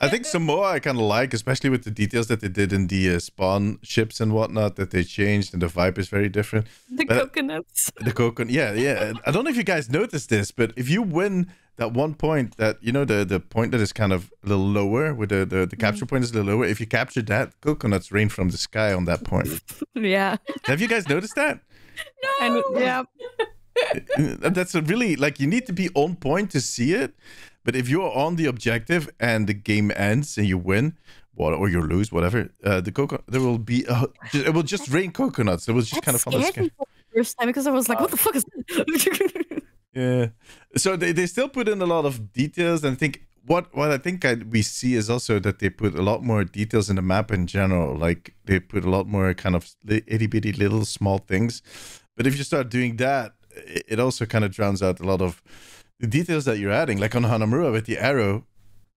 I think Samoa I kind of like, especially with the details that they did in the spawn ships and whatnot that they changed, and the vibe is very different. Coconuts. The coconut, yeah. I don't know if you guys noticed this, but if you win that one point, that the point that is kind of a little lower, with the capture point is a little lower. If you capture that, coconuts rain from the sky on that point. Yeah. Have you guys noticed that? No. Yeah. That's a really, like, you need to be on point to see it. But if you're on the objective and the game ends and you win, or you lose, whatever, there will be it will just rain coconuts. It was just kind of fun. First time, because I was like, what the fuck is that? Yeah. So they still put in a lot of details, and I think what I think we see is also that they put a lot more details in the map in general. Like they put a lot more kind of itty bitty little small things. But if you start doing that, it also kind of drowns out a lot of the details that you're adding. Like on Hanamura with the arrow,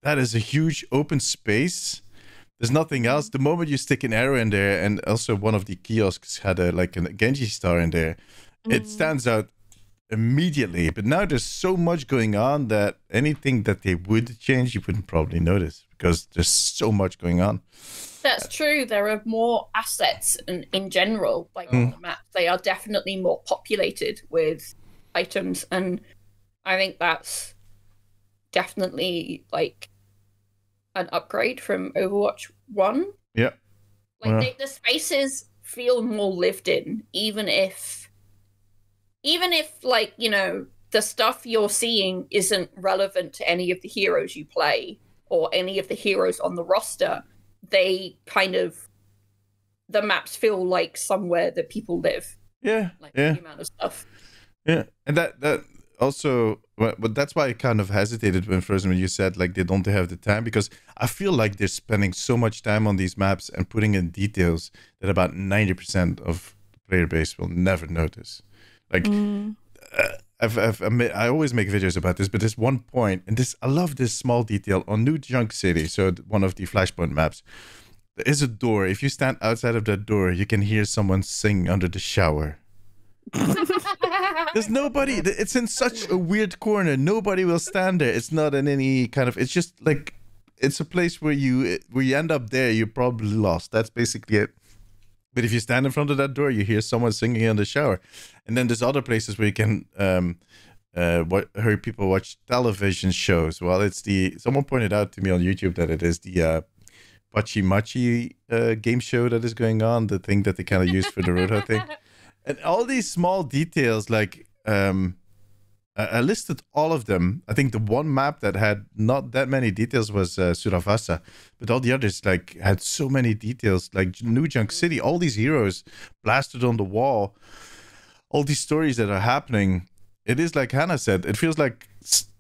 that is a huge open space. There's nothing else. The moment you stick an arrow in there, and also one of the kiosks had a Genji star in there, it stands out immediately. But now there's so much going on that anything that they would change, you wouldn't probably notice, because there's so much going on. That's true. There are more assets in general, like on the map. They are definitely more populated with items, and I think that's definitely like an upgrade from Overwatch 1. Yeah. Like the spaces feel more lived in, even if like, the stuff you're seeing isn't relevant to any of the heroes you play or any of the heroes on the roster. They kind of, the maps feel like somewhere that people live. Yeah. Like the amount of stuff. Yeah. And that also, but that's why I kind of hesitated when you said like they don't have the time, because I feel like they're spending so much time on these maps and putting in details that about 90% of the player base will never notice. Like I always make videos about this, but there's one point, and I love this small detail on New Junk City. So one of the Flashpoint maps, there is a door. If you stand outside of that door, you can hear someone sing under the shower. There's nobody. It's in such a weird corner. Nobody will stand there. It's not in any kind of. It's just like it's a place where you end up there, you're probably lost. That's basically it. But if you stand in front of that door, you hear someone singing in the shower. And then there's other places where you can hear people watch television shows. Well, someone pointed out to me on YouTube that it is the Pachi Machi game show that is going on, the thing that they kind of used for the Roadhouse thing. And all these small details, like I listed all of them. I think the one map that had not that many details was Suravasa, but all the others like had so many details, like New Junk City, all these heroes blasted on the wall, all these stories that are happening. It is like Hannah said, it feels like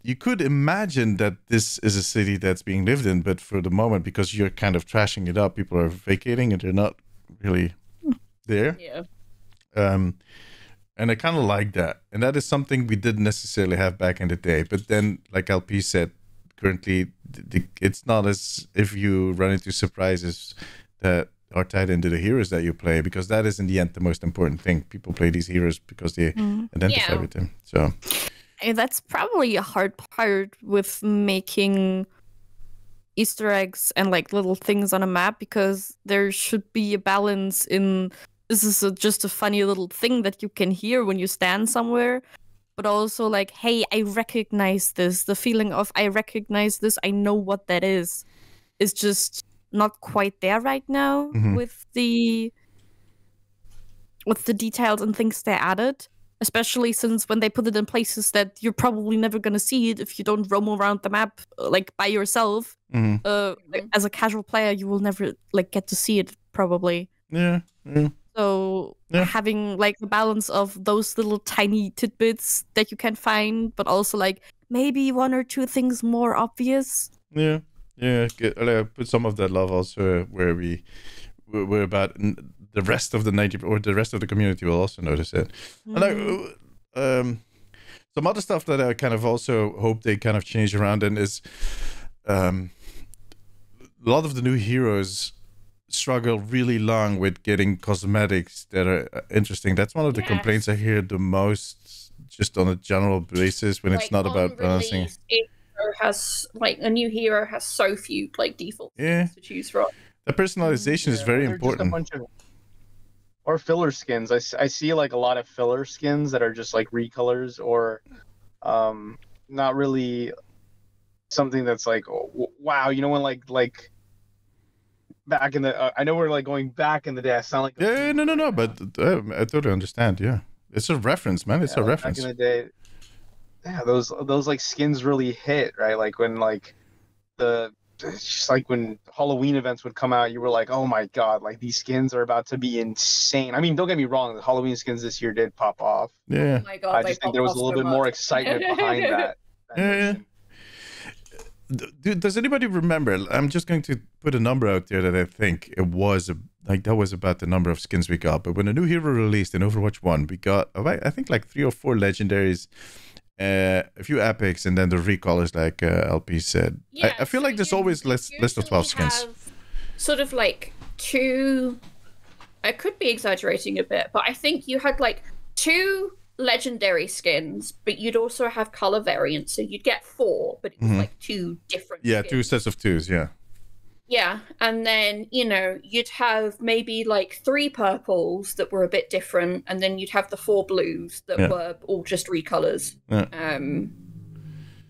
you could imagine that this is a city that's being lived in, but for the moment, because you're kind of trashing it up, people are vacating and they're not really there. Yeah. And I kind of like that. And that is something we didn't necessarily have back in the day. But then, like LP said, currently, it's not as if you run into surprises that are tied into the heroes that you play, because that is in the end the most important thing. People play these heroes because they identify with them. So and that's probably a hard part with making Easter eggs and like little things on a map, because there should be a balance in this is just a funny little thing that you can hear when you stand somewhere, but also like, hey, I recognize this. The feeling of I recognize this, I know what that is just not quite there right now with the details and things they added, especially since when they put it in places that you're probably never going to see it if you don't roam around the map like by yourself. As a casual player, you will never like get to see it probably. Yeah. So having like the balance of those little tiny tidbits that you can find, but also like maybe one or two things more obvious. Yeah. Put some of that love also where we're about the rest of the 90 or the rest of the community will also notice it. And some other stuff that I kind of also hope they kind of change around in is a lot of the new heroes struggle really long with getting cosmetics that are interesting. That's one of the complaints I hear the most, just on a general basis, when it's not about balancing. A new hero has so few like default skins to choose from. The personalization is very important. Or filler skins. I see like a lot of filler skins that are just like recolors or not really something that's like, oh, wow, you know, when like back in the I know we're like going back in the day. I sound like no, but I totally understand. Yeah, it's a reference, man. It's a reference. Back in the day, those like skins really hit, right? Like when it's just like when Halloween events would come out, you were like, oh my god, like these skins are about to be insane. I mean, don't get me wrong, the Halloween skins this year did pop off. Yeah. Oh my god, I just think there was a little bit more excitement behind that. Yeah. Does anybody remember? I'm just going to put a number out there that I think it was that was about the number of skins we got. But when a new hero released in Overwatch 1, we got I think like 3 or 4 legendaries, a few epics, and then the recolors, like LP said. Yeah, I feel like there's always list of 12 skins. Sort of like 2. I could be exaggerating a bit, but I think you had like 2 legendary skins, but you'd also have color variants, so you'd get 4, but it was like 2 different skins. 2 sets of 2s. Yeah, and then, you know, you'd have maybe like 3 purples that were a bit different, and then you'd have the 4 blues that were all just recolors.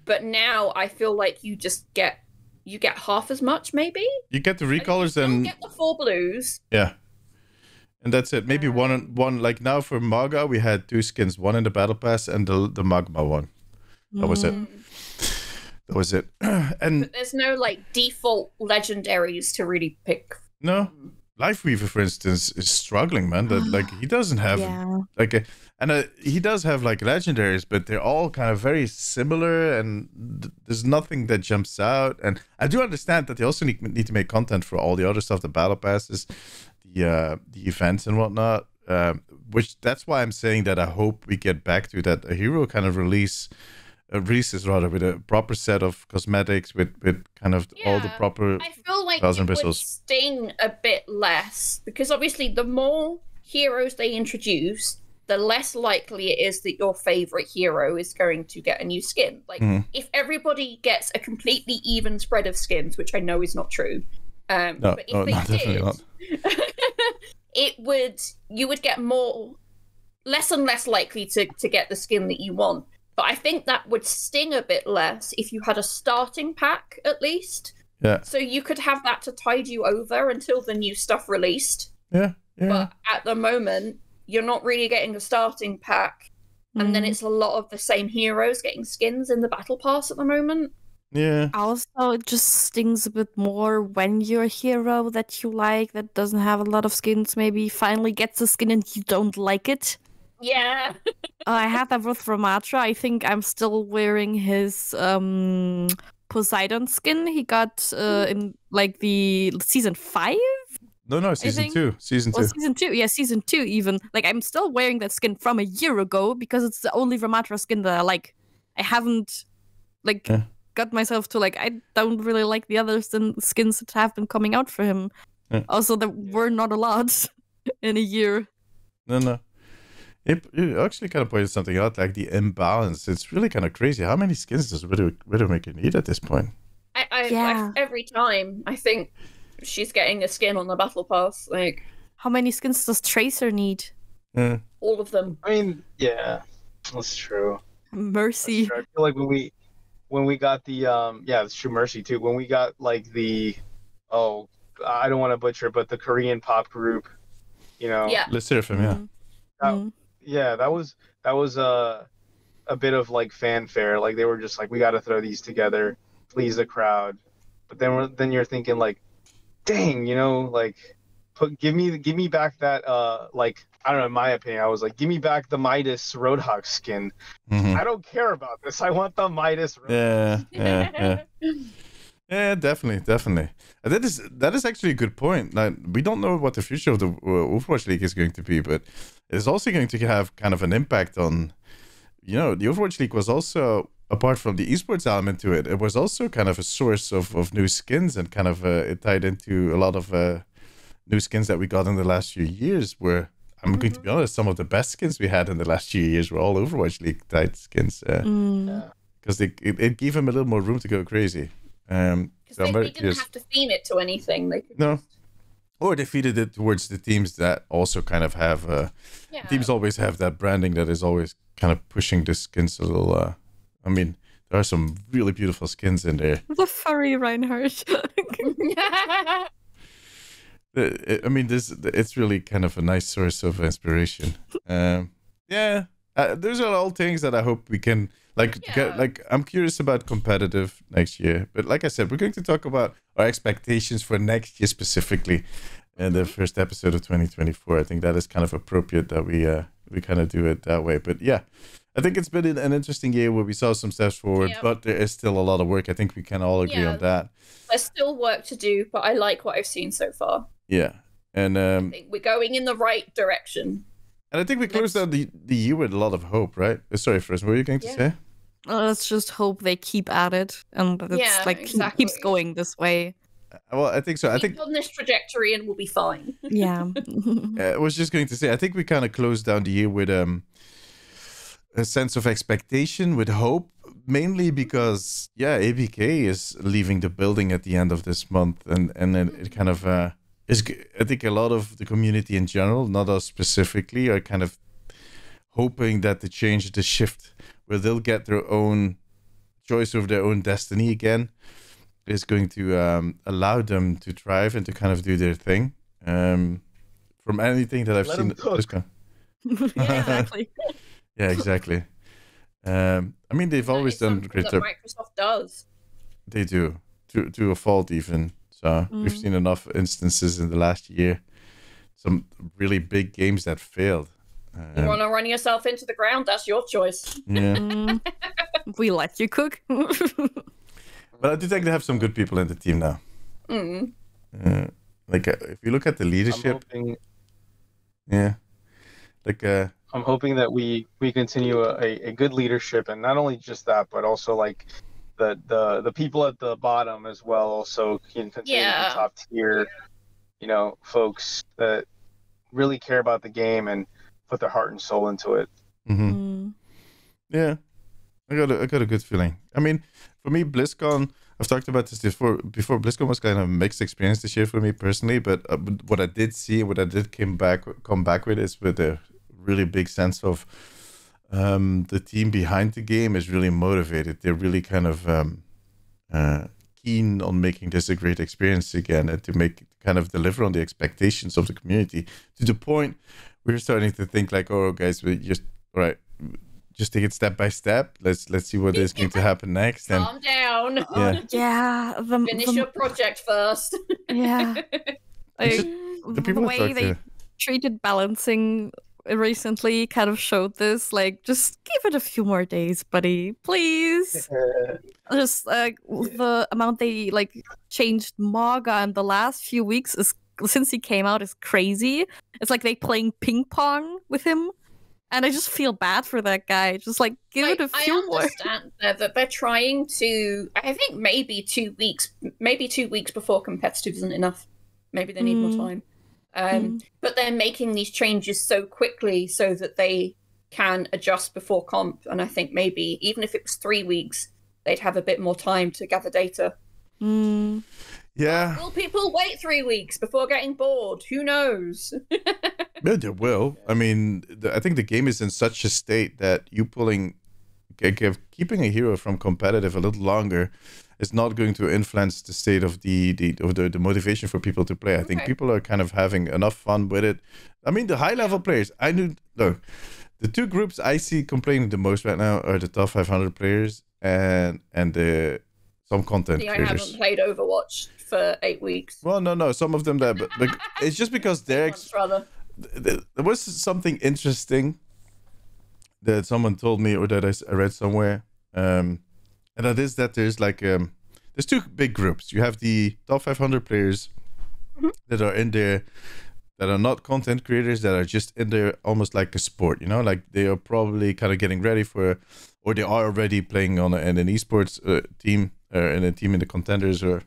But now I feel like you get half as much, maybe? You get the recolors and you get the 4 blues. Yeah. And that's it. Maybe one like now for Maga we had 2 skins, one in the battle pass and the magma one. That was it. That was it. And but there's no like default legendaries to really pick. No. Lifeweaver, for instance, is struggling, man. That like he doesn't have he does have like legendaries, but they're all kind of very similar, and there's nothing that jumps out. And I do understand that they also need to make content for all the other stuff, the battle passes, the events and whatnot. Which that's why I'm saying that I hope we get back to that. A hero kind of releases rather with a proper set of cosmetics, with kind of all the proper. I feel like bells it and would whistles. sting a bit less, because obviously the more heroes they introduce, the less likely it is that your favorite hero is going to get a new skin. Like, if everybody gets a completely even spread of skins, which I know is not true, but if they definitely not. You would get less and less likely to get the skin that you want. But I think that would sting a bit less if you had a starting pack, at least. Yeah. So you could have that to tide you over until the new stuff released. Yeah. But at the moment, you're not really getting a starting pack. And then it's a lot of the same heroes getting skins in the battle pass at the moment. Yeah. Also, it just stings a bit more when your hero that you like, that doesn't have a lot of skins, maybe finally gets a skin and you don't like it. Yeah. I had that with Ramatra. I think I'm still wearing his Poseidon skin he got in like the season 5. No, season 2. Season 2. Well, season 2. Yeah, season 2 even. Like, I'm still wearing that skin from a year ago because it's the only Ramatra skin that I like. I haven't, like, got myself to, like, I don't really like the other skins that have been coming out for him. Yeah. Also, there were not a lot in a year. No. It actually kind of pointed something out, like the imbalance. It's really kind of crazy. How many skins does Widowmaker need at this point? I every time, I think she's getting a skin on the battle pass. Like, how many skins does Tracer need? All of them. I mean, yeah, that's true. Mercy. That's true. I feel like when we got the it's true, Mercy too. When we got like the I don't want to butcher, but the Korean pop group, Let's hear from that was a bit of like fanfare. Like they were just like, we got to throw these together, please the crowd. But then you're thinking like, dang, like, give me back that like, I don't know. In my opinion, I was like, give me back the Midas Roadhog skin. I don't care about this. I want the Midas. Yeah. Yeah, definitely. And that is actually a good point. Like, we don't know what the future of the Overwatch League is going to be, but it's also going to have kind of an impact on, the Overwatch League was also, apart from the esports element to it, it was also kind of a source of new skins, and kind of it tied into a lot of new skins that we got in the last few years, where I'm going to be honest, some of the best skins we had in the last few years were all Overwatch League type skins. Because it gave them a little more room to go crazy. Because they didn't have to theme it to anything. Or they feeded it towards the teams that also kind of have teams always have that branding that is always kind of pushing the skins a little. I mean, there are some really beautiful skins in there. The furry Reinhardt. It's really kind of a nice source of inspiration. Those are all things that I hope we can I'm curious about competitive next year. But like I said, we're going to talk about our expectations for next year specifically in the first episode of 2024. I think that is kind of appropriate that we kind of do it that way. But yeah, I think it's been an interesting year where we saw some steps forward, but there is still a lot of work. I think we can all agree on that. There's still work to do, but I like what I've seen so far. Yeah. And I think we're going in the right direction. And I think we closed out the year with a lot of hope, right? Sorry, Frizz, what were you going to say? Let's just hope they keep at it and that it's keeps going this way. Well, I think so. I think on this trajectory and we'll be fine. Yeah. I was just going to say, I think we kind of closed down the year with a sense of expectation, with hope, mainly because ABK is leaving the building at the end of this month, and it kind of is. I think a lot of the community in general, not us specifically, are kind of hoping that the shift where they'll get their own choice of their own destiny again is going to allow them to thrive and to kind of do their thing. From anything that I've seen, exactly. Yeah, exactly. They've always done great job. Microsoft does. They do, to a fault even. So we've seen enough instances in the last year, some really big games that failed. You want to run yourself into the ground? That's your choice. Yeah. We let you cook. But I do think they have some good people in the team now. If you look at the leadership, I'm hoping that we continue a good leadership, and not only just that, but also like the people at the bottom as well also can continue to be top tier, folks that really care about the game and put their heart and soul into it. Yeah, I got a good feeling. I mean, for me, BlizzCon, I've talked about this before. BlizzCon was kind of a mixed experience this year for me personally, but what I did see, what I did come back with is with a really big sense of the team behind the game is really motivated. They're really kind of keen on making this a great experience again, and to deliver on the expectations of the community, to the point we're starting to think like, oh guys, we just just take it step by step. Let's see what is going to happen next. And calm down. Finish your project first. Yeah. The way they treated balancing recently kind of showed this. Like, just give it a few more days, buddy, please. Just the amount they changed Maga in the last few weeks since he came out is crazy. It's like they playing ping pong with him, and I just feel bad for that guy. Just give it a few more. I understand that they're trying to. I think maybe 2 weeks before competitive isn't enough. Maybe they need more time. But they're making these changes so quickly so that they can adjust before comp. And I think maybe even if it was 3 weeks, they'd have a bit more time to gather data. Yeah. Will people wait 3 weeks before getting bored? Who knows? Yeah, they will. I mean, I think the game is in such a state that keeping a hero from competitive a little longer is not going to influence the state of the motivation for people to play. I think people are kind of having enough fun with it. I mean, the high level players, the two groups I see complaining the most right now are the top 500 players and some content creators. I haven't played Overwatch for 8 weeks. Well, no, some of them but it's just because there was something interesting that someone told me, or that I read somewhere. And that is that there's there's two big groups. You have the top 500 players that are in there, that are not content creators, that are just in there almost like a sport, like they are probably kind of getting ready for, or they are already playing in an esports team, or in a team in the contenders, or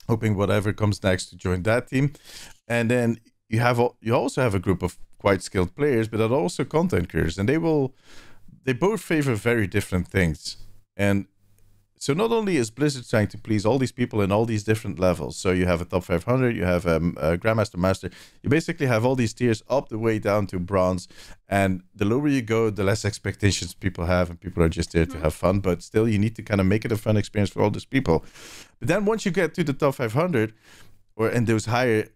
hoping whatever comes next to join that team. And then you also have a group of quite skilled players, but are also content creators, and they both favor very different things. And so not only is Blizzard trying to please all these people in all these different levels, so you have a top 500, you have a Grandmaster, Master, you basically have all these tiers up the way down to bronze, and the lower you go, the less expectations people have, and people are just there to have fun, but still you need to kind of make it a fun experience for all these people. But then once you get to the top 500, or in those higher,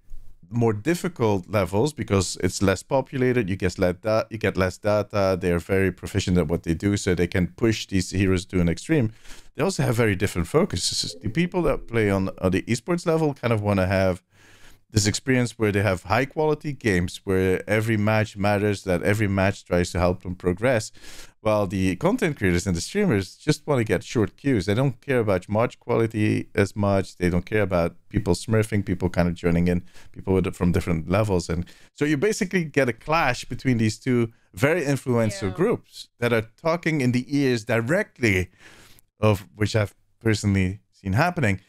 more difficult levels, because it's less populated, you get less data, they're very proficient at what they do, so they can push these heroes to an extreme. They also have very different focuses. The people that play on the esports level kind of want to have this experience where they have high quality games, where every match matters, that every match tries to help them progress, while the content creators and the streamers just want to get short queues. They don't care about match quality as much. They don't care about people smurfing, people kind of joining in, people from different levels. And so you basically get a clash between these two very influential groups that are talking in the ears directly of, which I've personally seen happening.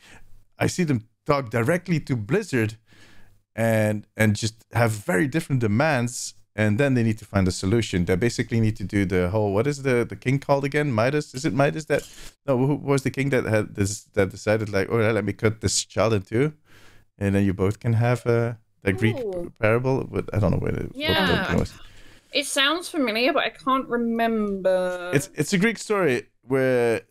I see them talk directly to Blizzard and just have very different demands, and then they need to find a solution. They basically need to do the whole, what is the king called again? Midas? Is it Midas that? No, who was the king that had this, that decided like, oh, let me cut this child in two, and then you both can have the Greek parable? But I don't know what it was. It sounds familiar, but I can't remember. It's a Greek story where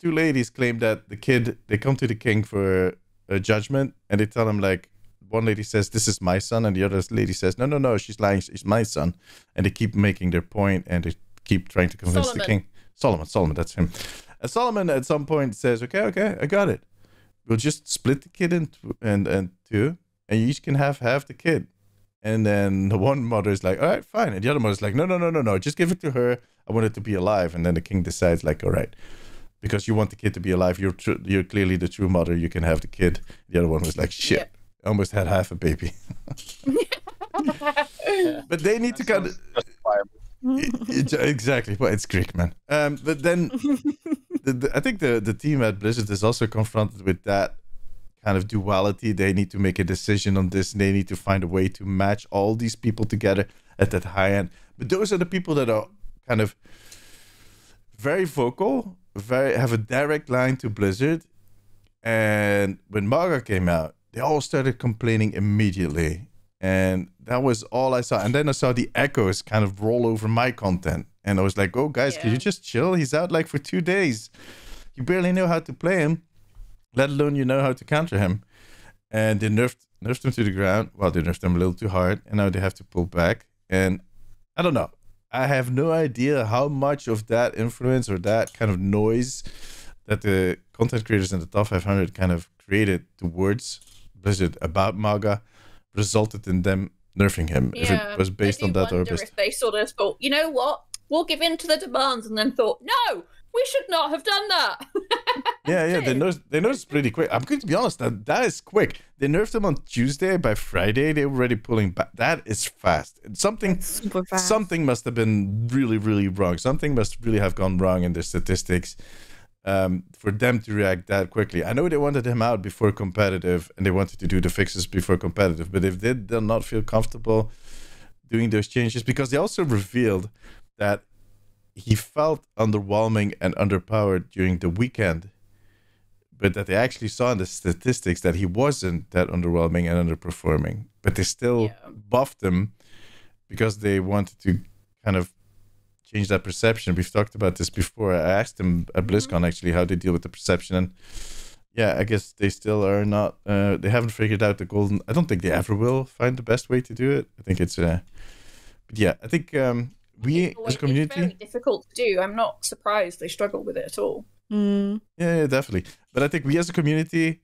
two ladies claim that they come to the king for a judgment, and they tell him like, one lady says, this is my son, and the other lady says, no, she's lying, it's my son. And they keep making their point, and they keep trying to convince the king. Solomon, that's him. And Solomon at some point says, okay, I got it. We'll just split the kid in two, and you each can have half the kid. And then the one mother is like, all right, fine. And the other mother's like, no, just give it to her. I want it to be alive. And then the king decides like, all right, because you want the kid to be alive, you're clearly the true mother, you can have the kid. The other one was like, shit. Yeah. Almost had half a baby. But they need to kind of exactly. Well, it's Greek, man. But then I think the team at Blizzard is also confronted with that kind of duality. They need to make a decision on this, and they need to find a way to match all these people together at that high end. But those are the people that are kind of very vocal, have a direct line to Blizzard. And when Maga came out, they all started complaining immediately. And that was all I saw. And then I saw the echoes kind of roll over my content. And I was like, oh, guys, can you just chill? He's out like for 2 days. You barely know how to play him, let alone you know how to counter him. And they nerfed him to the ground. Well, they nerfed him a little too hard. And now they have to pull back. And I don't know. I have no idea how much of that influence or that kind of noise that the content creators in the top 500 kind of created towards Blizzard about Maga resulted in them nerfing him. If it was based on that or if they sort of thought, you know what, we'll give in to the demands, and then thought, no, we should not have done that. yeah, they noticed pretty quick. I'm going to be honest, that is quick. They nerfed him on Tuesday. By Friday, they were already pulling back. That is fast. Something must have been really, really wrong. Something must really have gone wrong in the statistics for them to react that quickly. I know they wanted him out before competitive, and they wanted to do the fixes before competitive, but if they did not feel comfortable doing those changes, because they also revealed that he felt underwhelming and underpowered during the weekend, but that they actually saw in the statistics that he wasn't that underwhelming and underperforming, but they still buffed him because they wanted to kind of change that perception. We've talked about this before. I asked him at BlizzCon actually how they deal with the perception, and I guess they still are not, they haven't figured out the golden, I don't think they ever will find the best way to do it. I think it's, but yeah, I think we as a community... It's very difficult to do. I'm not surprised they struggle with it at all. Yeah, definitely. But I think we as a community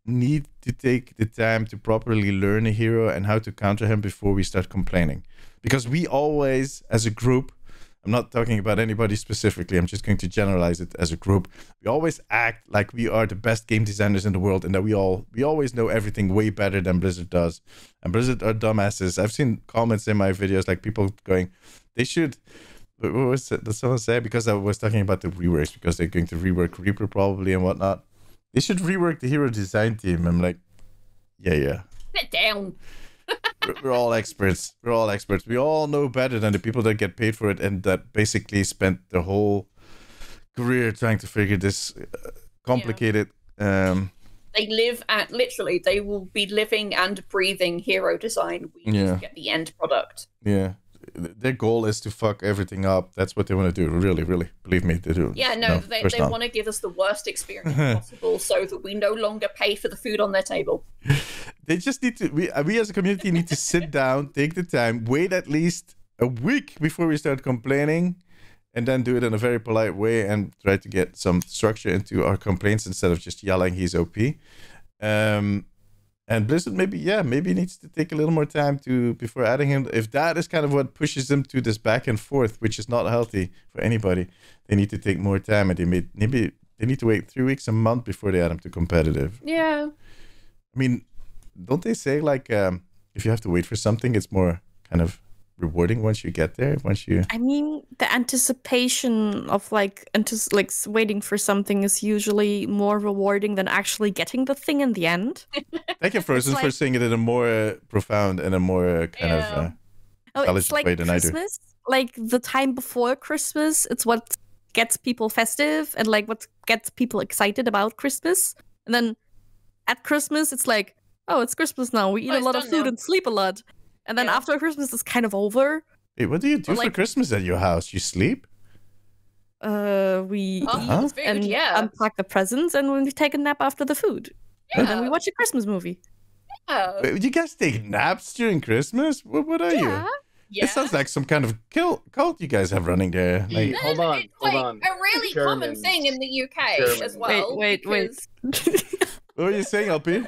need to take the time to properly learn a hero and how to counter him before we start complaining. Because we always, as a group, I'm not talking about anybody specifically, I'm just going to generalize it as a group, we always act like we are the best game designers in the world and that we always know everything way better than Blizzard does. And Blizzard are dumbasses. I've seen comments in my videos like people going, they should... What was it? Did someone say? Because I was talking about the reworks, because they're going to rework Reaper probably and whatnot. They should rework the hero design team. I'm like, yeah. Sit down. We're all experts. We're all experts. We all know better than the people that get paid for it and that basically spent their whole career trying to figure this complicated... They live at, literally, they will be living and breathing hero design. We just get the end product. Yeah. Their goal is to fuck everything up. That's what they want to do. Really, really. Believe me, they do. Yeah, they want to give us the worst experience possible so that we no longer pay for the food on their table. They just need to, we as a community need to sit down, take the time, wait at least a week before we start complaining, and then do it in a very polite way and try to get some structure into our complaints instead of just yelling he's OP. And Blizzard maybe needs to take a little more time before adding him. If that is kind of what pushes them to this back and forth, which is not healthy for anybody, they need to take more time, and maybe they need to wait 3 weeks, a month before they add him to competitive. Yeah. I mean, don't they say like if you have to wait for something, it's more kind of rewarding once you get there? I mean, the anticipation of waiting for something is usually more rewarding than actually getting the thing in the end. Thank you, Frozen, for saying it in a more profound and a more kind of intelligent way than Christmas, I do. Like the time before Christmas, it's what gets people festive and like what gets people excited about Christmas. And then at Christmas, it's like, oh, it's Christmas now. We eat a lot of food and sleep a lot. And then after Christmas, it's kind of over. Hey, what do you do for Christmas at your house? You sleep? We eat and unpack the presents, and we take a nap after the food. Yeah. And then we watch a Christmas movie. Yeah. Wait, you guys take naps during Christmas? What are you? Yeah. It sounds like some kind of cult you guys have running there. Like, hold on. A really common thing in the UK as well. Wait. What were you saying, LP?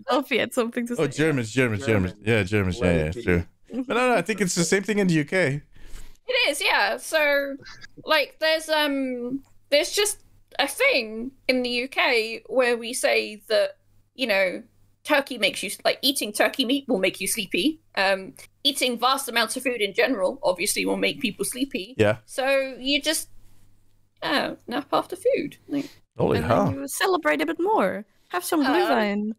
LP had something to say. Oh, Germans. Yeah, Germans. Yeah, true. But no, I think it's the same thing in the UK. It is, yeah. So, like, there's just a thing in the UK where we say that, you know, turkey makes you, like, eating turkey meat will make you sleepy. Eating vast amounts of food in general, obviously, will make people sleepy. Yeah. So you just nap after food. Holy hell. You celebrate a bit more. Have some Glühwein.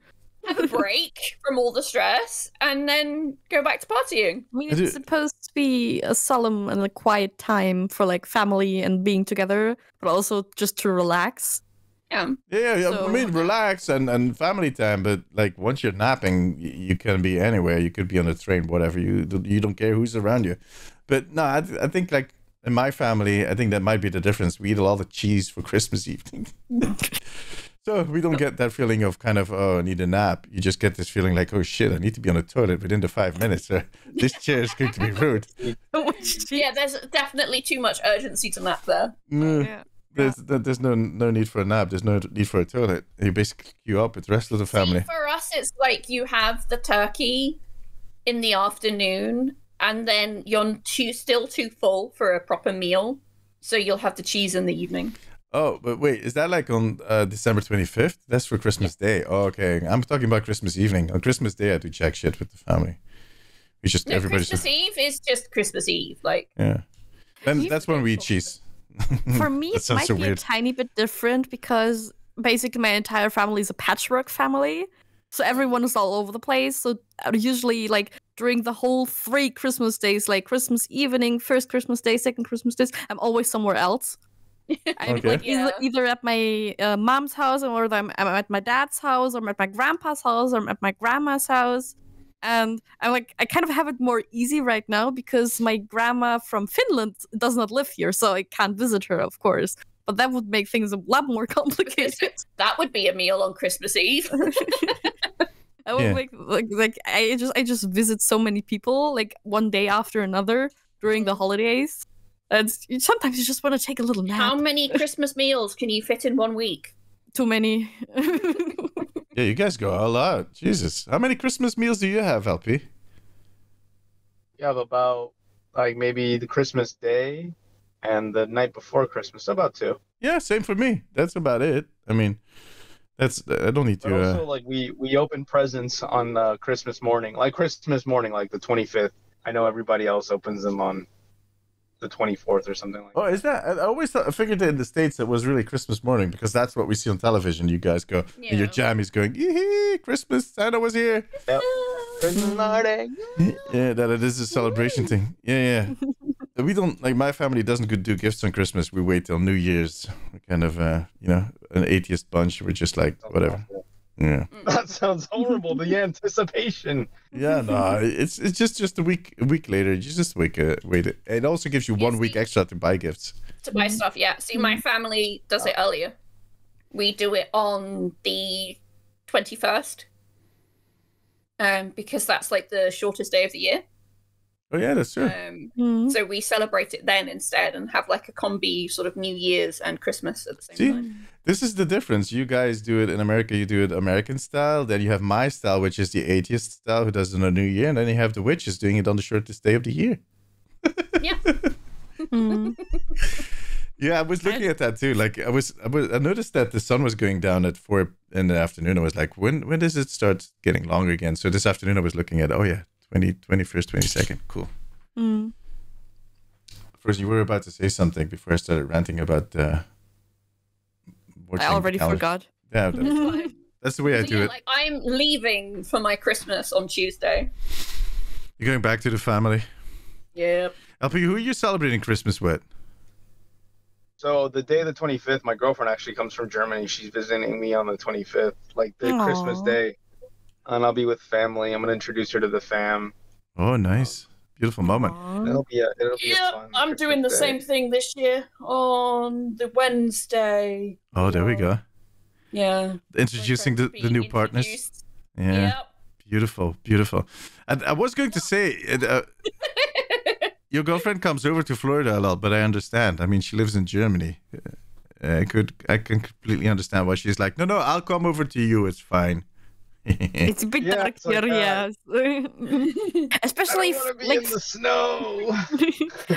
have a break from all the stress, and then go back to partying. I mean, it's supposed to be a solemn and a quiet time for like family and being together, but also just to relax. Yeah. So, I mean, relax and family time, but like once you're napping, you can be anywhere. You could be on a train, whatever. You don't care who's around you. But no, I think like in my family, I think that might be the difference. We eat a lot of cheese for Christmas evening. So we don't get that feeling of kind of, oh, I need a nap. You just get this feeling like, oh shit, I need to be on the toilet within the 5 minutes. This chair is going to be rude. Yeah, there's definitely too much urgency to nap there. Yeah. There's no need for a nap. There's no need for a toilet. You basically queue up with the rest of the family. See, for us, it's like you have the turkey in the afternoon, and then you're still too full for a proper meal, so you'll have the cheese in the evening. Oh, but wait, is that like on December 25th? That's for Christmas Day. Oh, okay. I'm talking about Christmas evening. On Christmas Day, I do jack shit with the family. It's just Christmas Eve is just Christmas Eve, like. Yeah. Then that's when we eat cheese. For me, it might be a tiny bit different because basically my entire family is a patchwork family. So everyone is all over the place. So usually like during the whole 3 Christmas days, like Christmas evening, first Christmas day, second Christmas days, I'm always somewhere else. I'm like either at my mom's house, or I'm at my dad's house, or I'm at my grandpa's house, or I'm at my grandma's house. And I'm like, I kind of have it more easy right now because my grandma from Finland does not live here, so I can't visit her, of course. But that would make things a lot more complicated. That would be a meal on Christmas Eve. I would make like I just visit so many people like one day after another during the holidays. And sometimes you just want to take a little nap. How many Christmas meals can you fit in 1 week? Too many. Yeah, you guys go all out. Jesus. How many Christmas meals do you have, LP? You have about, like, maybe the Christmas day and the night before Christmas. About 2. Yeah, same for me. That's about it. I mean, I don't need to... But also, like, we open presents on Christmas morning. Like, the 25th. I know everybody else opens them on the 24th or something like that. Oh, is that? I figured that in the States it was really Christmas morning because that's what we see on television. You guys go, and your jammies going, yee Christmas, Santa was here. Yep. Christmas morning. Yeah, that it is a celebration thing. Yeah. We don't, like, my family doesn't do gifts on Christmas. We wait till New Year's. We're kind of, an atheist bunch. We're just like, whatever. Yeah. That sounds horrible. The anticipation. Yeah, no, it's just a week later. You just wait. It also gives you 1 week extra to buy gifts. To buy stuff, yeah. See, my family does it earlier. We do it on the 21st, because that's like the shortest day of the year. Oh yeah, that's true. So we celebrate it then instead and have like a combi sort of New Year's and Christmas at the same time. This is the difference. You guys do it in America, you do it American style. Then you have my style, which is the atheist style, who does it on a New Year. And then you have the witches doing it on the shortest day of the year. Yeah. Yeah, I was looking at that too. Like I noticed that the sun was going down at 4 in the afternoon. I was like, when does it start getting longer again? So this afternoon I was looking at, 21st, 22nd. Cool. First, you were about to say something before I started ranting about I already forgot. Yeah, that's the way I do it. Like, I'm leaving for my Christmas on Tuesday. You're going back to the family? Yep. LP, who are you celebrating Christmas with? So the day of the 25th, my girlfriend actually comes from Germany. She's visiting me on the 25th, like the Christmas day. And I'll be with family. I'm going to introduce her to the fam. Oh, nice. Beautiful moment. It'll be a fun I'm Christmas doing the day. same thing this year on the Wednesday. Oh, there we go. Yeah. Introducing the new partners. Yeah. Yep. Beautiful. And I was going to say, your girlfriend comes over to Florida a lot, but I understand. I mean, she lives in Germany. I can completely understand why she's like, no, I'll come over to you. It's fine. It's a bit dark here, yes. Especially I don't want to be in the snow.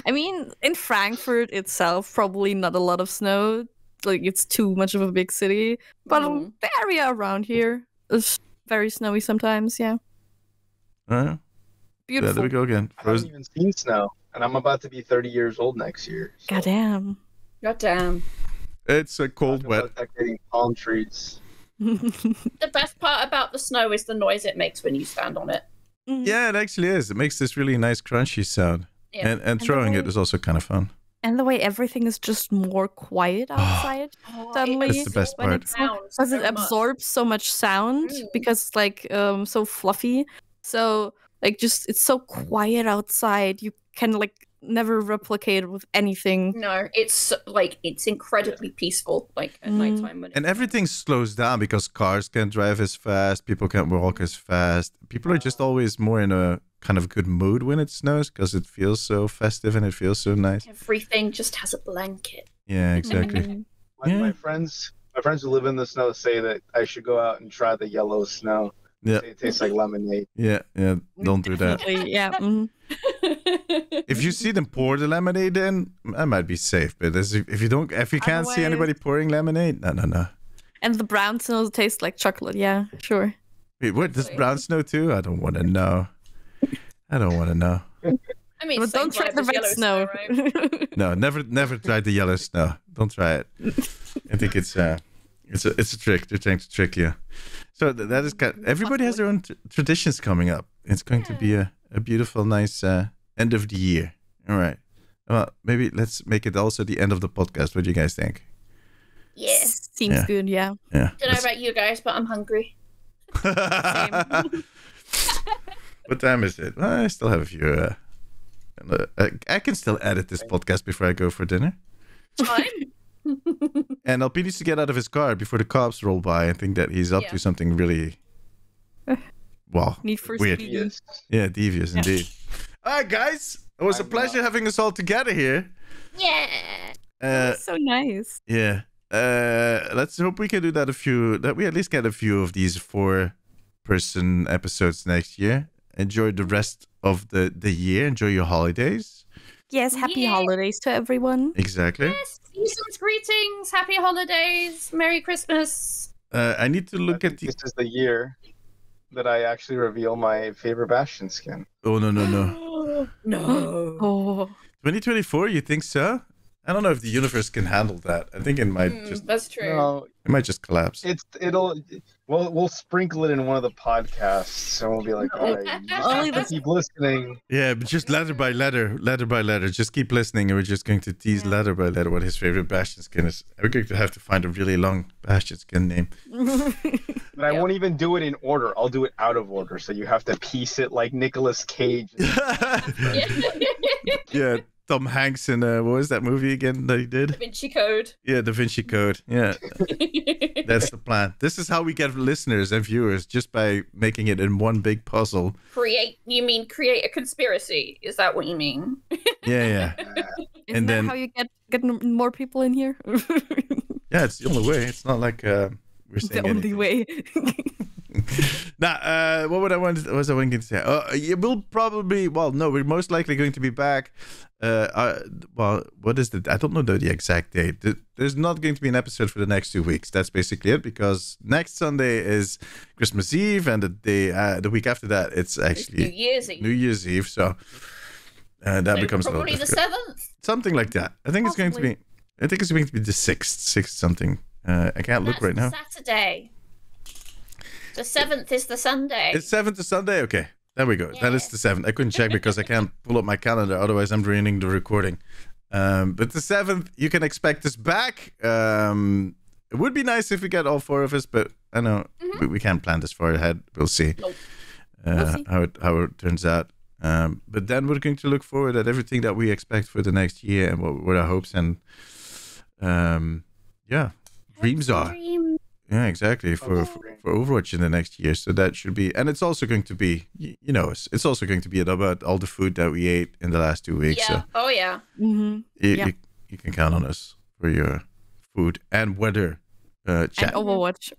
I mean, in Frankfurt itself, probably not a lot of snow. Like, it's too much of a big city. But the area around here is very snowy sometimes, yeah. Beautiful. Yeah, there we go again. I haven't even seen snow, and I'm about to be 30 years old next year. So. Goddamn. Goddamn. It's a cold, wet. Decorating palm trees. The best part about the snow is the noise it makes when you stand on it. Yeah, it actually is. It makes this really nice crunchy sound. Yeah. And throwing it is also kind of fun. And the way everything is just more quiet outside suddenly. That's the best part. Because it absorbs so much sound because it's like so fluffy. So like just it's so quiet outside. You can like never replicate it with anything. No, it's like it's incredibly peaceful like at nighttime. And everything slows down because cars can't drive as fast. People can't walk as fast. People are just always more in a kind of good mood when it snows because it feels so festive and it feels so nice. Everything just has a blanket. Yeah, exactly. My friends who live in the snow say that I should go out and try the yellow snow. Yeah, it tastes like lemonade. Yeah, don't do that. Yeah. If you see them pour the lemonade in, I might be safe. But if you can't see anybody pouring lemonade, no. And the brown snow tastes like chocolate. Yeah, sure. Wait, what? Does brown snow too? I don't want to know. I mean, but don't try the red snow. Right? No, never try the yellow snow. Don't try it. I think it's a trick. They're trying to trick you. So that is everybody has their own traditions coming up. It's going to be a beautiful, nice end of the year. All right. Well, maybe let's make it also the end of the podcast. What do you guys think? Yeah. Seems good, yeah. Yeah. Don't know about you guys, but I'm hungry. What time is it? Well, I still have a few. I can still edit this podcast before I go for dinner. Fine. And LP needs to get out of his car before the cops roll by and think that he's up to something really, weird. Devious. Yeah, devious indeed. All right, guys. It was a pleasure having us all together here. Yeah. So nice. Yeah. Let's hope we can do that we at least get a few of these 4-person episodes next year. Enjoy the rest of the year. Enjoy your holidays. Yes, happy holidays to everyone. Exactly. Yes, season's greetings. Happy holidays. Merry Christmas. I need to look at This is the year that I actually reveal my favorite Bastion skin. Oh, no. No. Oh. 2024, you think so? I don't know if the universe can handle that. I think it might That's true. No, it might just collapse. We'll sprinkle it in one of the podcasts, and we'll be like, all right, you just have to keep listening. Yeah, but just letter by letter. Just keep listening, and we're just going to tease letter by letter what his favorite Bastion skin is. We're going to have to find a really long Bastion skin name. But I won't even do it in order. I'll do it out of order, so you have to piece it like Nicolas Cage. Yeah. Tom Hanks in what was that movie again that he did? Da Vinci Code. Yeah, Da Vinci Code. Yeah, that's the plan. This is how we get listeners and viewers, just by making it in one big puzzle. Create a conspiracy? Is that what you mean? Yeah. Isn't that how you get more people in here? Yeah, it's the only way. It's not like we're saying the only way. What was I going to say? We'll probably. Well, no, we're most likely going to be back. What is the? I don't know the exact date. There's not going to be an episode for the next 2 weeks. That's basically it, because next Sunday is Christmas Eve, and the week after that, it's actually New Year's Eve. So that becomes probably the 7th. Something like that. I think it's going to be. I think it's going to be the 6th something. I can't look right now. Saturday. The 7th is the Sunday. It's 7th to Sunday? Okay. There we go. Yeah. That is the 7th. I couldn't check because I can't pull up my calendar. Otherwise, I'm ruining the recording. But the 7th, you can expect us back. It would be nice if we get all 4 of us, but I know we can't plan this far ahead. We'll see, how it turns out. But then we're going to look forward at everything that we expect for the next year and what our hopes and dreams are. Yeah, exactly. For Overwatch in the next year. So that should be, and it's also going to be, it's also going to be about all the food that we ate in the last 2 weeks. Yeah. So oh, yeah. You can count on us for your food and weather chat. And Overwatch.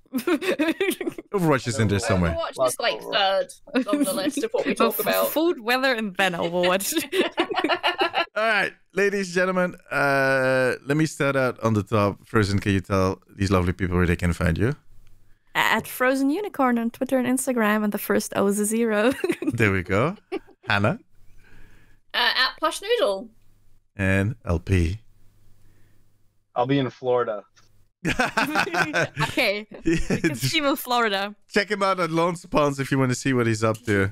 Overwatch is in there somewhere. Overwatch is like third on the list of what we talk about. Food, weather, and then Overwatch. All right, ladies and gentlemen, let me start out on the top. Frozen, can you tell these lovely people where they can find you? At Frozen Unicorn on Twitter and Instagram, and the first O is a 0. There we go. Hannah? At Plush Noodle. And LP? I'll be in Florida. Okay. You can see him in Florida. Check him out at Lone Spawns if you want to see what he's up to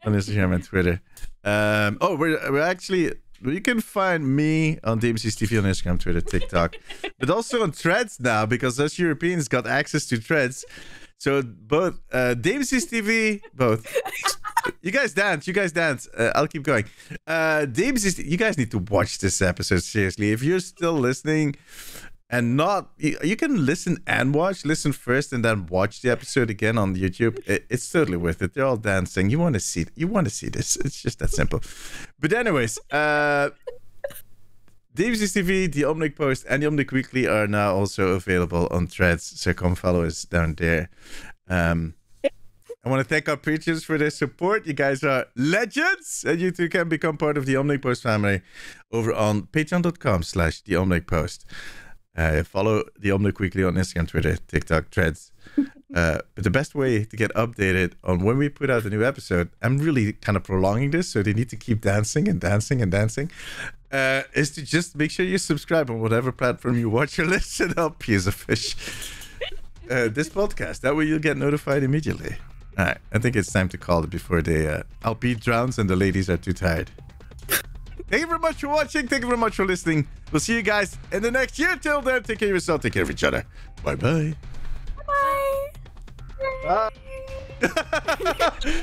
on Instagram and Twitter. We're actually... You can find me on DMC's TV on Instagram, Twitter, TikTok, but also on Threads now, because us Europeans got access to Threads. So both DMC's TV, both. You guys dance. I'll keep going. DMC's, you guys need to watch this episode, seriously. If you're still listening and not, you can listen and watch. Listen first and then watch the episode again on YouTube. It's totally worth it. They're all dancing. You want to see this. It's just that simple. But anyways, DMC's TV, the Omnic Post, and the Omnic Weekly are now also available on Threads. So come follow us down there. I want to thank our patrons for their support. You guys are legends, and you too can become part of the Omnic Post family over on patreon.com/the Omnic Post. Follow the Omnic Weekly on Instagram, Twitter, TikTok, Threads. But the best way to get updated on when we put out a new episode, I'm really kind of prolonging this, so they need to keep dancing and dancing and dancing, is to just make sure you subscribe on whatever platform you watch or listen up, piece of fish. This podcast. That way you'll get notified immediately. All right, I think it's time to call it before they Alpine drowns and the ladies are too tired. Thank you very much for watching. Thank you very much for listening. We'll see you guys in the next year. Till then, take care of yourself. Take care of each other. Bye-bye. Bye.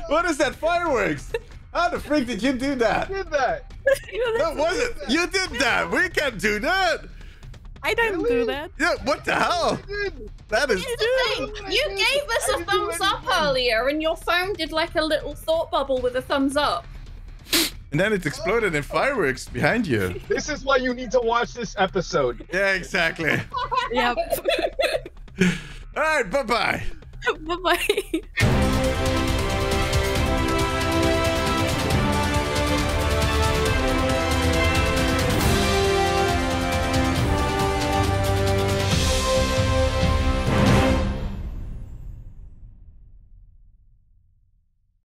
What is that? Fireworks? How the freak did you do that? I did that. That wasn't. You did that. We can't do that. I didn't do that. Yeah, what the hell? That is... You gave us a thumbs up earlier, and your phone did like a little thought bubble with a thumbs up. And then it exploded in fireworks behind you. This is why you need to watch this episode. Yeah, exactly. Yep. All right, bye-bye. Bye-bye.